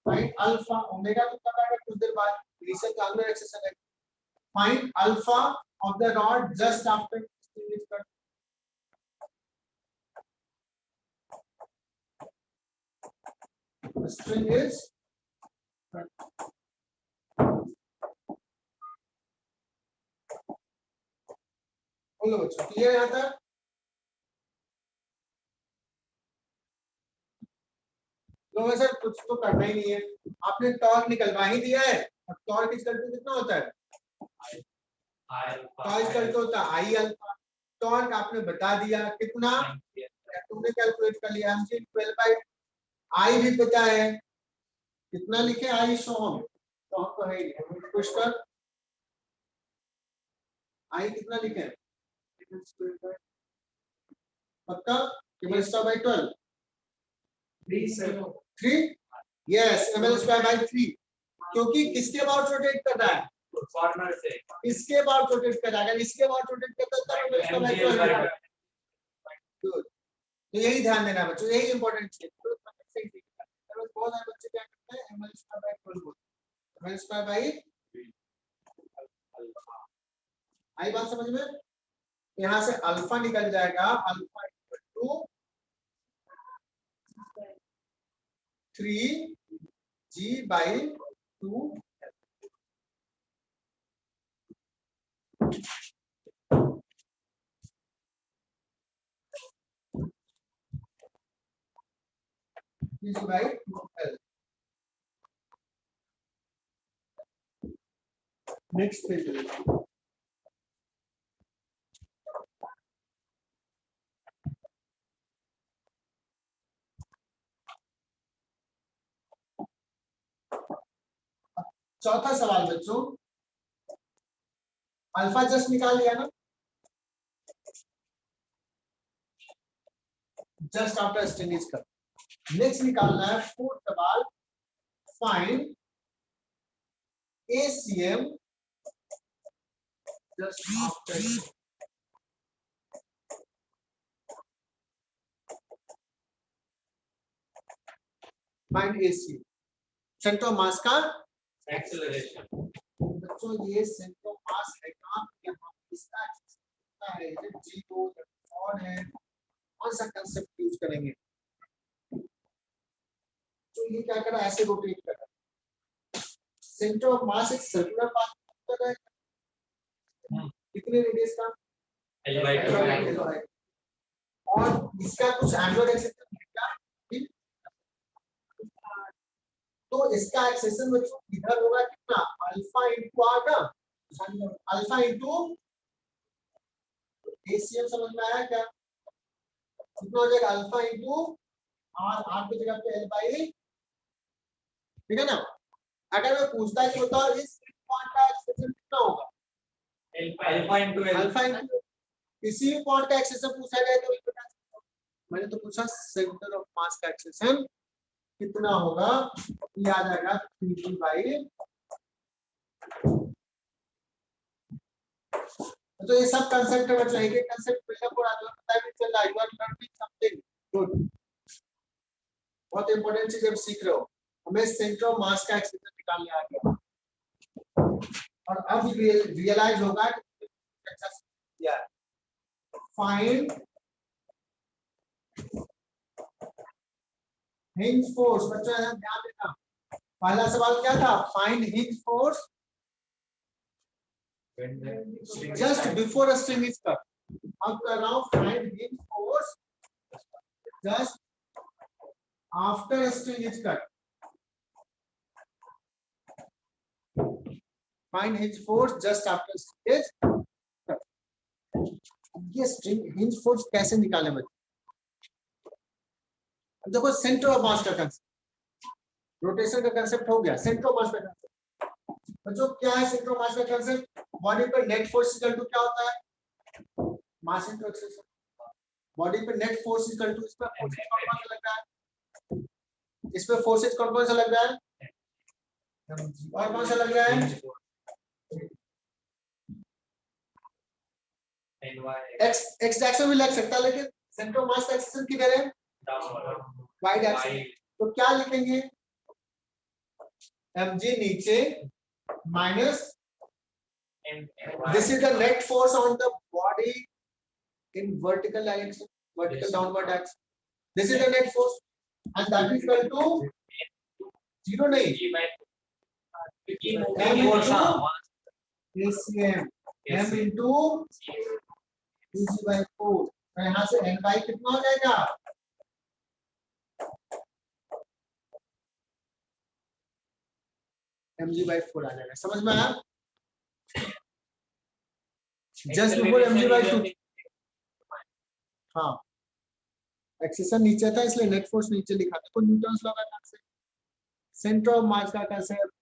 फाइंड अल्फा, ओमेगा तो पता है कुछ देर बाद रीसेट का अगला एक्सरसाइज है। Find alpha of the rod just after string is बोलो बच्चों, क्लियर यहाँ तक। लोगों सर कुछ तो करना ही नहीं है, आपने टॉर्क निकलवा ही दिया है, अब टॉर्क इक्वल टू कितना होता है, टॉर्क इक्वल टू होता है आई अल्फा, टॉर्क आपने बता दिया कितना, तुमने कैलकुलेट कर लिया, हमसे 12 बाई आई भी पता है, कितना लिखे आई शो हम तो है ही, पुश कर आई कितना लिखे पक्का, केवल square by 12 3 yes ml square by 3, क्योंकि किसके अबाउट रोटेट कर रहा है, कॉर्नर से इसके अबाउट रोटेट कर रहा है, अगर इसके अबाउट रोटेट करता है तो ml स्क्वायर बाई 12 गुड। तो यही ध्यान देना बच्चों, यही इंपॉर्टेंट चीज है, बहुत सारे बच्चे क्या करते हैं ml square by 12 ml square by, आई बात समझ में, यहाँ से अल्फा निकल जाएगा, alpha equal to 3g by 2 g by 2l। Next page चौथा सवाल बच्चों, अल्फा जस्ट निकाल लिया ना, just after string is cut, next निकालना है फोर्थ सवाल, find ACM just after, find AC centre of mass का एक्सेलरेशन बच्चों ये सेंटर ऑफ मास है कहां यहाँ इसका एक्सेस कितना है ये जीरो और है कौन सा कांसेप्ट यूज करेंगे तो ये क्या कर रहा है ऐसे रोटेट कर रहा है सेंटर ऑफ मास एक सर्कुलर पाथ कर रहा है कितने रेडियस का L/2 और इसका कुछ एंगुलर एक्सेशन है तो इसका एक्सेशन बच्चों इधर होगा कितना अल्फा इनटू आर ना अल्फा इनटू एसीएम समझ में आया क्या कितना हो जाएगा अल्फा इनटू आर आर की जगह पे एल बाई ठीक है ना अगर मैं पूछता कि बताओ इस पॉइंट का एक्सेशन कितना होगा alpha into L alpha into किसी भी पॉइंट का एक्सेशन पूछा जाए तो बता मैंने तो पूछा सेंटर ऑफ मास का एक्सेशन कितना होगा ये आ जाएगा 3 बाई तो ये सब कांसेप्ट है बच्चों एक एक कांसेप्ट बिल्डअप हो रहा है पता भी चल रहा है you are learning something good बहुत इंपॉर्टेंट चीज अब सीख रहे हो हमें सेंटर ऑफ मास का एक्सेशन निकालने आ गया और अब रियलाइज होगा कि अच्छा किया फाइंड हिंज फोर्स बच्चों ध्यान देना पहला सवाल क्या था find hinge force just before a string is cut. अब कर रहा हूँ find hinge force just after a string is cut. Find hinge force just after a string is cut. ये string hinge force कैसे निकाले बच्चे? अब देखो सेंटर ऑफ मास का कंसेप्ट रोटेशन का कंसेप्ट हो गया सेंटर ऑफ मास का कंसेप्ट बच्चों क्या है सेंटर ऑफ मास का कंसेप्ट बॉडी पर नेट फोर्स इक्वल टू क्या होता है मास इनटू एक्सेलरेशन बॉडी पे नेट फोर्स इक्वल टू इस पे फोर्सेस कौन सा लग रहा है इस पे फोर्सेस कौन सा लग रहा है और कौन सा लग रहा है एक्स एक्स डायरेक्शन भी लग सकता है लेकिन सेंटर ऑफ मास का एक्सेलरेशन किधर है वाई डायरेक्शन तो क्या लिखेंगे mg नीचे minus this is the net force on the body in vertical direction vertical downward direction this is the net force and that is equal to zero nahi m into ACM m into Cg by 4 तो यहाँ से n by कितना हो जाएगा mg by 4 आ जाएगा समझ में आया जस्ट बिफोर mg by 2 हाँ एक्सेशन नीचे था इसलिए नेट फोर्स नीचे लिखा था तो न्यूटन्स लॉ का कांसेप्ट सेंटर ऑफ मास का कांसेप्ट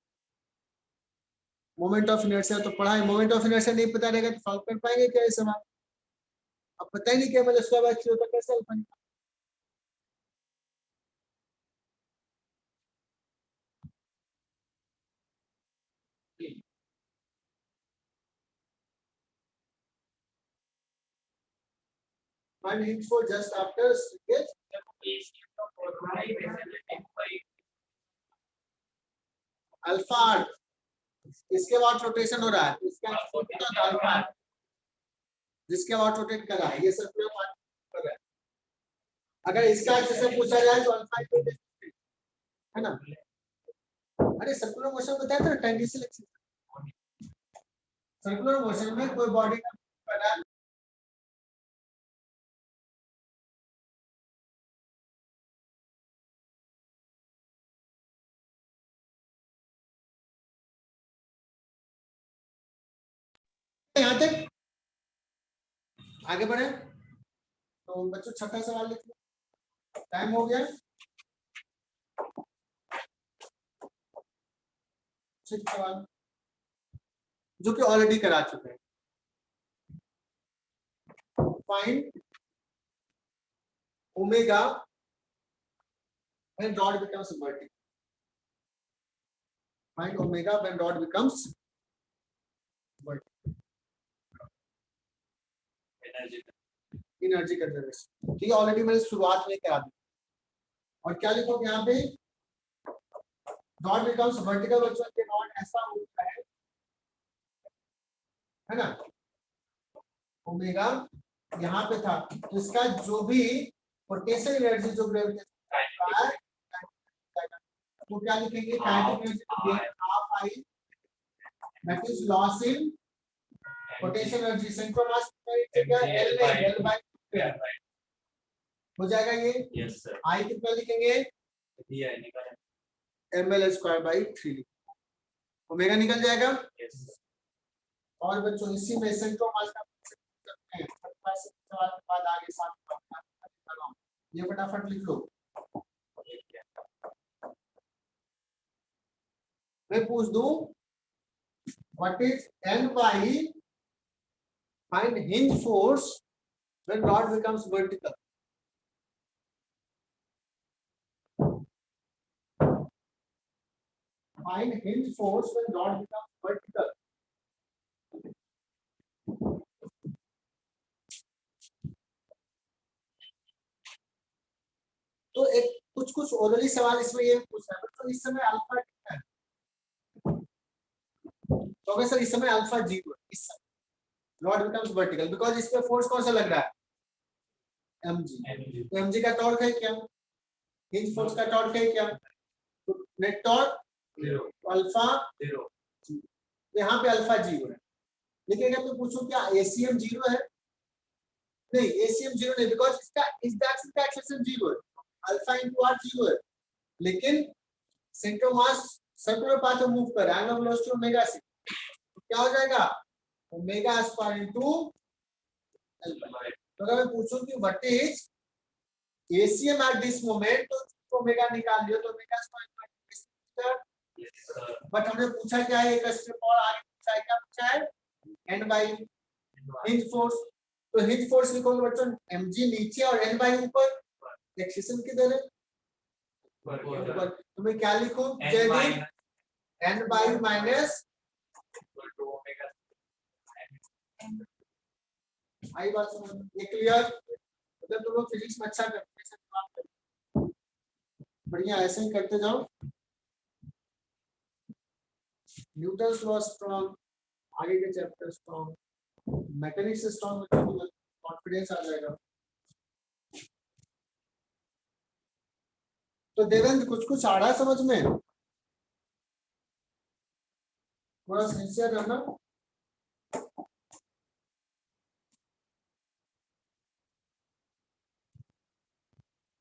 मोमेंट ऑफ इनर्शिया तो पढ़ा है मोमेंट ऑफ इनर्शिया नहीं पता रहेगा तो सॉल्व कर पाएंगे क्या ये सवाल अब पता ही नहीं क्या मतलब उसका बाद होता कैसे सॉल्व करेंगे find hinge for just after shrinkage alpha इसके बाद रोटेशन हो रहा है इसका कितना अल्फा जिसके बाद रोटेट कर रहा है ये सर्कुलर पाथ कर रहा है अगर इसका एक्सेशन पूछा जाए तो अल्फा है ना अरे सर्कुलर मोशन बताया था टेंजेंशियल एक्सेशन सर्कुलर मोशन में कोई बॉडी का कर रहा है यहाँ तक आगे बढ़े तो बच्चों छठा सवाल लिखिए टाइम हो गया छठा सवाल जो कि ऑलरेडी करा चुके हैं find omega when rod becomes vertical find omega when rod becomes vertical energy conservation ठीक है ऑलरेडी मैंने शुरुआत में करा दी और क्या लिखोगे यहाँ पे डॉट बिकम्स वर्टिकल बच्चों के नॉट ऐसा होता है ना, ओमेगा यहाँ पे था, तो इसका जो भी पोटेंशियल एनर्जी जो ग्रेविटेशन, तो क्या लिखेंगे, kinetic energy half I, that is loss in potential energy, central mass L by हो जाएगा ये। यस सर, आई कितना लिखेंगे, दिया है, निकाला, ml स्क्वायर बाई 3, ओमेगा निकल जाएगा। यस और बच्चों इसी में सेंट्रल मास का करते हैं, सवाल के बाद आगे साथ ये फटाफट लिख लो। मैं पूछ दूं what is an by, find hinge force when rod becomes vertical. Find hinge force when rod becomes vertical. तो एक कुछ ओरली सवाल इसमें ये पूछा है, तो इस समय अल्फा कितना है, तो अगर सर इस समय अल्फा 0 है, इस समय रॉड बिकम्स वर्टिकल, बिकॉज इस पे फोर्स कौन सा लग रहा है, mg, तो mg का टॉर्क है क्या, हिंज फोर्स का टॉर्क है क्या, तो नेट टॉर्क 0 अल्फा 0, यहाँ पे अल्फा 0 है, लेकिन अगर मैं पूछूं क्या एसीएम 0 है, नहीं एसीएम 0 नहीं, बिकॉज इसका इस डायरेक्शन का एक्सेलेरेशन 0 है, अल्फा इनटू आर 0 है, लेकिन सेंटर मास सर्कुलर पाथ में मूव कर रहा है, एंगुलर वेलोसिटी ओमेगा से, तो क्या हो जाएगा, ओमेगा स्क्वायर इनटू अल्फा। तो अगर मैं पूछूं कि what is ACM at this moment, तो ओमेगा निकाल लियो, तो omega square, yes sir, but हमने पूछा क्या है, एक स्टेप और आगे पूछा है, क्या पूछा है, एन बाई हिंज फोर्स, तो हिंज फोर्स लिखोगे बच्चों mg नीचे और n बाई ऊपर, एक्सेशन किधर है, ऊपर, तो मैं क्या लिखूं, n बाई माइनस, आई बात समझ, ये क्लियर, मतलब तुम लोग फिजिक्स में अच्छा करते हैं, बढ़िया ऐसे ही करते जाओ। न्यूटन्स लॉ स्ट्रॉन्ग, आगे के chapter strong, mechanics strong, confidence आ जाएगा। तो देवेंद्र कुछ आ रहा है समझ में, थोड़ा सिंसियर रहना।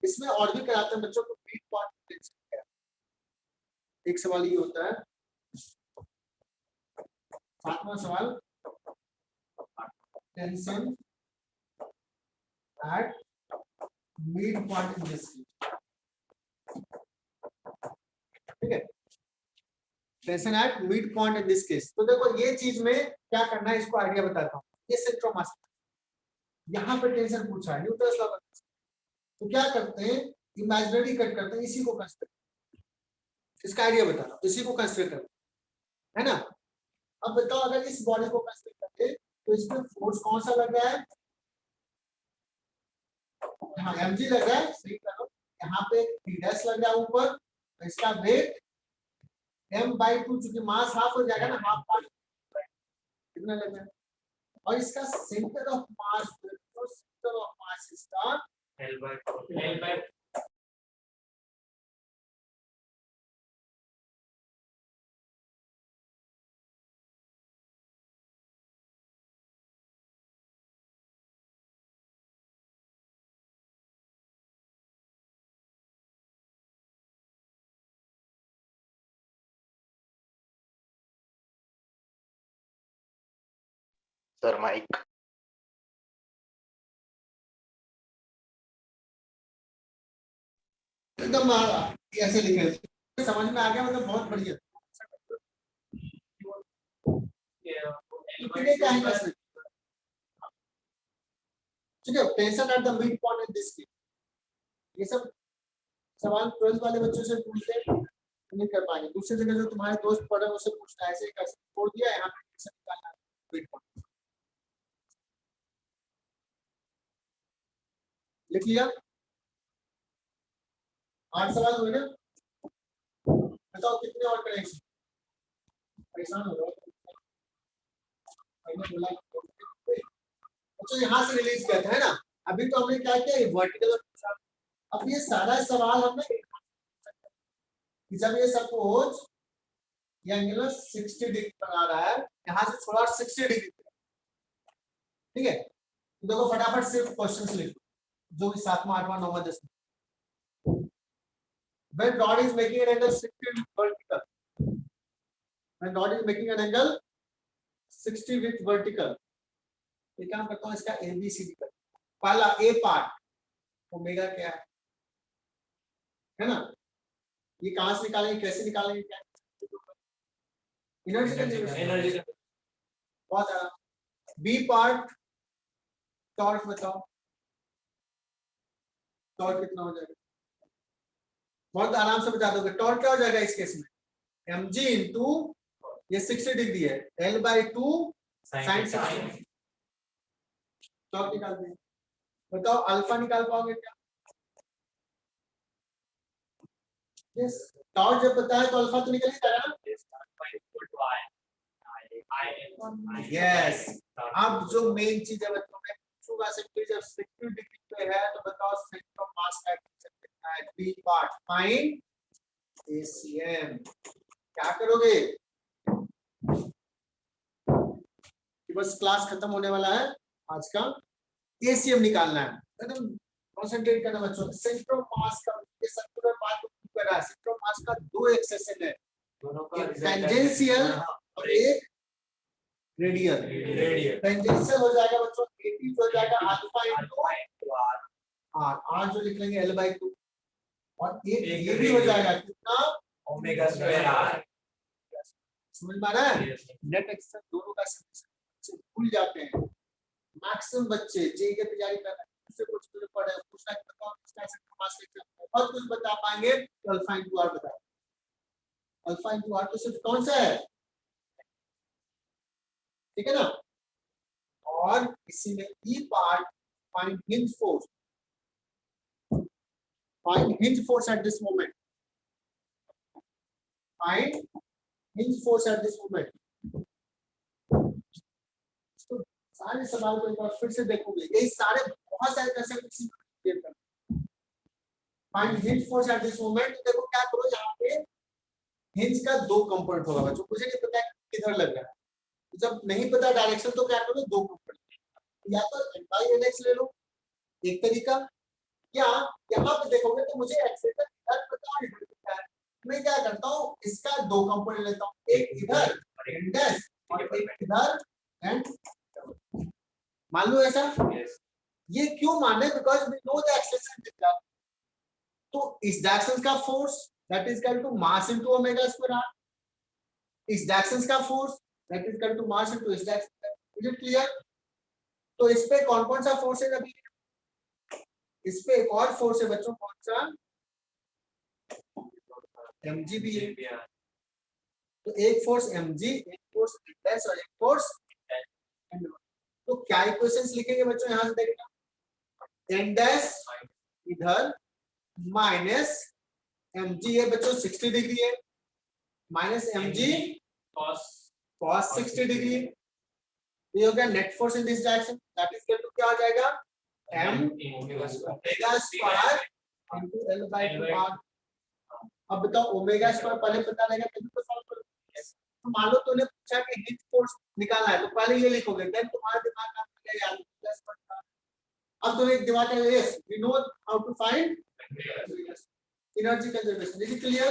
इसमें और भी कराते हैं बच्चों को, बीट पॉइंट, एक सवाल ये होता है, 7वां सवाल, tension at mid point in this, ठीक है, tension at mid point in this case. तो देखो ये चीज में क्या करना है, इसको आइडिया बताता हूँ, ये सेंट्रो मास, यहाँ पे टेंशन पूछा है, न्यूटन्स लॉ, तो क्या करते हैं, इमेजिनरी कट करते हैं, इसी को कंसीडर, इसका आइडिया बता रहा हूँ, इसी को कंसीडर करते है ना। अब बताओ अगर इस बॉडी को कंसीडर करते तो इसमें फोर्स कौन सा लग रहा है, हाँ mg लग रहा है, सही करो, यहाँ पे d' लग रहा है ऊपर, तो इसका वेट m/2, चूंकि मास हाफ हो जाएगा ना, हाफ पार्ट कितना लग रहा है, और इसका सेंटर ऑफ मास, तो सेंटर ऑफ मास इसका L/4, सर माइक, एकदम ऐसे लिखे, समझ में आ गया, मतलब बहुत बढ़िया, इतने क्या है बस, ठीक है, tension at the mid point in this case, ये सब सवाल 12th वाले बच्चों से पूछते हैं, नहीं कर पाएंगे, दूसरी जगह जो तुम्हारे दोस्त पढ़े उससे पूछना है, ऐसे ही कैसे छोड़ दिया, यहाँ पे टेंशन निकालना, मिड पॉइंट लिख लिया, 8 सवाल हुए ना, बताओ कितने और करेंगे? परेशान हो रहा है मैंने बोला अच्छा यहाँ से रिलीज किया था है ना। अभी तो हमने क्या किया वर्टिकल। अब ये सारा सवाल हमने जब ये सपोज ये एंगल 60 डिग्री बना रहा है यहाँ से थोड़ा 60 डिग्री ठीक है। तो देखो फटाफट सिर्फ क्वेश्चंस लिखो जो भी 7वां 8वां 9वां 10वां। When rod is making an angle 60 with vertical. When rod is making an angle 60 with vertical. ये काम करता हूँ इसका ABCD कर। पहला A पार्ट ओमेगा क्या है ना। ये कहां से निकालेंगे कैसे निकालेंगे क्या एनर्जी बहुत आराम। B पार्ट टॉर्क बताओ टॉर्क कितना हो जाएगा बहुत आराम से बता दोगे। टॉर्क क्या हो जाएगा इस केस में mg इंटू ये 60 डिग्री है L/2 sin 60 टॉर्क निकाल दें। बताओ अल्फा निकाल पाओगे क्या? यस टॉर्क जब पता है तो अल्फा तो निकल ही जाएगा ना। यस अब जो मेन चीज है बच्चों में पूछूंगा सिंपली जब 60 डिग्री पे है तो बताओ सेंटर ऑफ मास का कितना है बी पार्ट फाइंड ACM। क्या करोगे कि बस क्लास खत्म होने वाला है आज का ACM निकालना है एकदम कंसंट्रेट करना बच्चों। सेंटर ऑफ मास का ये सर्कुलर पाथ को कर रहा है। सेंटर ऑफ मास का दो एक्सेशन है एक टेंजेंशियल और एक रेडियल। टेंजेंशियल हो जाएगा बच्चों 80 हो जाएगा अल्फा इनटू आर जो लिख लेंगे L/2 और एक ये भी हो जाएगा कितना ओमेगा स्क्वायर आर। समझ में आ रहा है। नेट एक्सेशन दोनों का से भूल जाते हैं मैक्सिमम बच्चे जेई की तैयारी कर रहे हैं उससे कुछ पढ़े पूछना कि बताओ इसका सेंटर मास कितना है बहुत कुछ बता पाएंगे तो अल्फा इनटू आर बताओ। अल्फा इनटू आर तो सिर्फ कौन सा है ठीक है ना। और इसी में E part find hinge force at this moment find hinge force at this moment। तो सारे सवाल को एक बार फिर से देखोगे यही सारे बहुत सारे concept find hinge force at this moment. देखो क्या करो यहाँ पे हिंज का दो कंपोनेंट होगा बच्चों मुझे नहीं पता किधर लग रहा है जब नहीं पता डायरेक्शन तो क्या करो दो कंपोनेंट या तो n/nx ले लो एक तरीका या यहाँ पे देखोगे तो मुझे एक्सेलेरेटर इधर पता है इधर पता है मैं क्या करता हूँ इसका दो कंपोनेंट लेता हूँ एक इधर n डैश और एक इधर एंड मान लो ऐसा। ये क्यों माने because we know the acceleration दिखता तो इस डायरेक्शन का force that is equal to mass into omega square r इस डायरेक्शन का force that is equal to mass into इस डायरेक्शन। Is it clear. तो इस पे कौन कौन सा फोर्स है अभी इस पे एक और फोर्स है बच्चों कौन सा mg भी है। तो एक फोर्स mg एक फोर्स डैश और एक फोर्स तो क्या इक्वेशंस लिखेंगे बच्चों यहां से देखना n डैश इधर माइनस mg है बच्चों 60 डिग्री है माइनस mg cos 60 डिग्री ये हो गया net force in this direction that is equal to क्या हो जाएगा m omega square into L/2 r। अब बताओ ओमेगा स्क्वायर पहले पता रहेगा तभी तो सॉल्व करोगे। तो मान लो तूने पूछा कि हिंज फोर्स निकालना है तो पहले ये लिखोगे देन तुम्हारा दिमाग काम करेगा यार प्लस पड़ता। अब तुम्हें एक दिमाग में yes we know how to find energy conservation. Is it clear.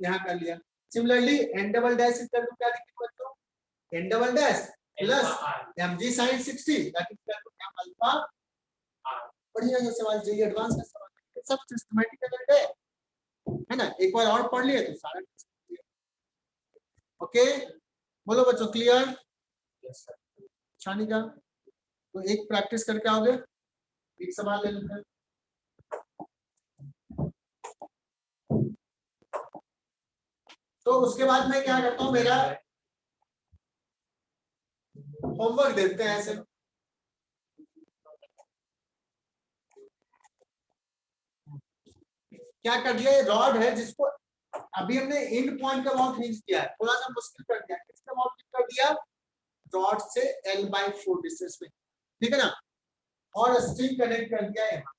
यहां कर लिया। Similarly n double dash equal to क्या लिखेंगे बच्चों n double dash plus mg sin 60 that is equal to m alpha. बढ़िया ये सवाल जेई एडवांस का सवाल सब सिस्टमैटिक है ना एक बार और पढ़ लिए तो सारा ओके। बोलो बच्चों क्लियर छानी का तो एक प्रैक्टिस करके आओगे एक सवाल ले लेते हैं। तो उसके बाद मैं क्या करता हूं मेरा होमवर्क देते हैं ऐसे क्या कर दिया ये रॉड है जिसको अभी हमने एंड पॉइंट का अबाउट हिंज किया है, थोड़ा सा मुश्किल कर दिया, किसका अबाउट हिंज कर दिया, रॉड से L/4 डिस्टेंस में, ठीक है ना, और स्ट्रिंग कनेक्ट कर दिया यहाँ,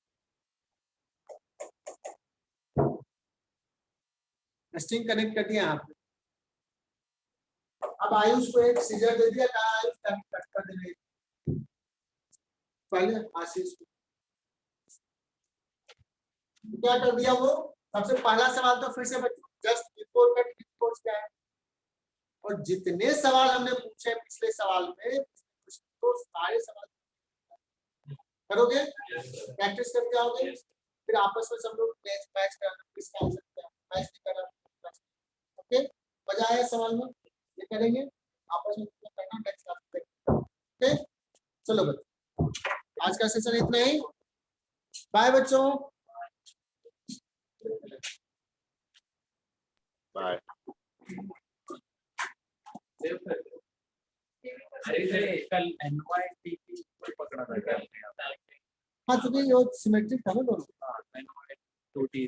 स्ट्रिंग कनेक्ट कर दिया यहाँ पे। अब आयुष को एक सीजर दे दिया, कहा आयुष कट कर देंगे पहले आशीष को, क्या कर दिया वो, सबसे पहला सवाल तो फिर से बच्चों जस्ट बिफोर कट कोर्स क्या है, और जितने सवाल हमने पूछे पिछले सवाल में तो सारे सवाल करोगे, प्रैक्टिस करके आओगे, फिर आपस में सब लोग मैच करना, किसका आंसर क्या है, मैच नहीं करना, ओके, मजा आया सवाल में, ये करेंगे आपस में करना, नेक्स्ट क्लास में, ओके, चलो बच्चों आज का सेशन इतना ही, बाय बच्चों, बाय। अरे कल NYTP को पकड़ा था क्या? हाँ चूंकि ये सिमेट्रिक था ना दोनों, हाँ, NY 2T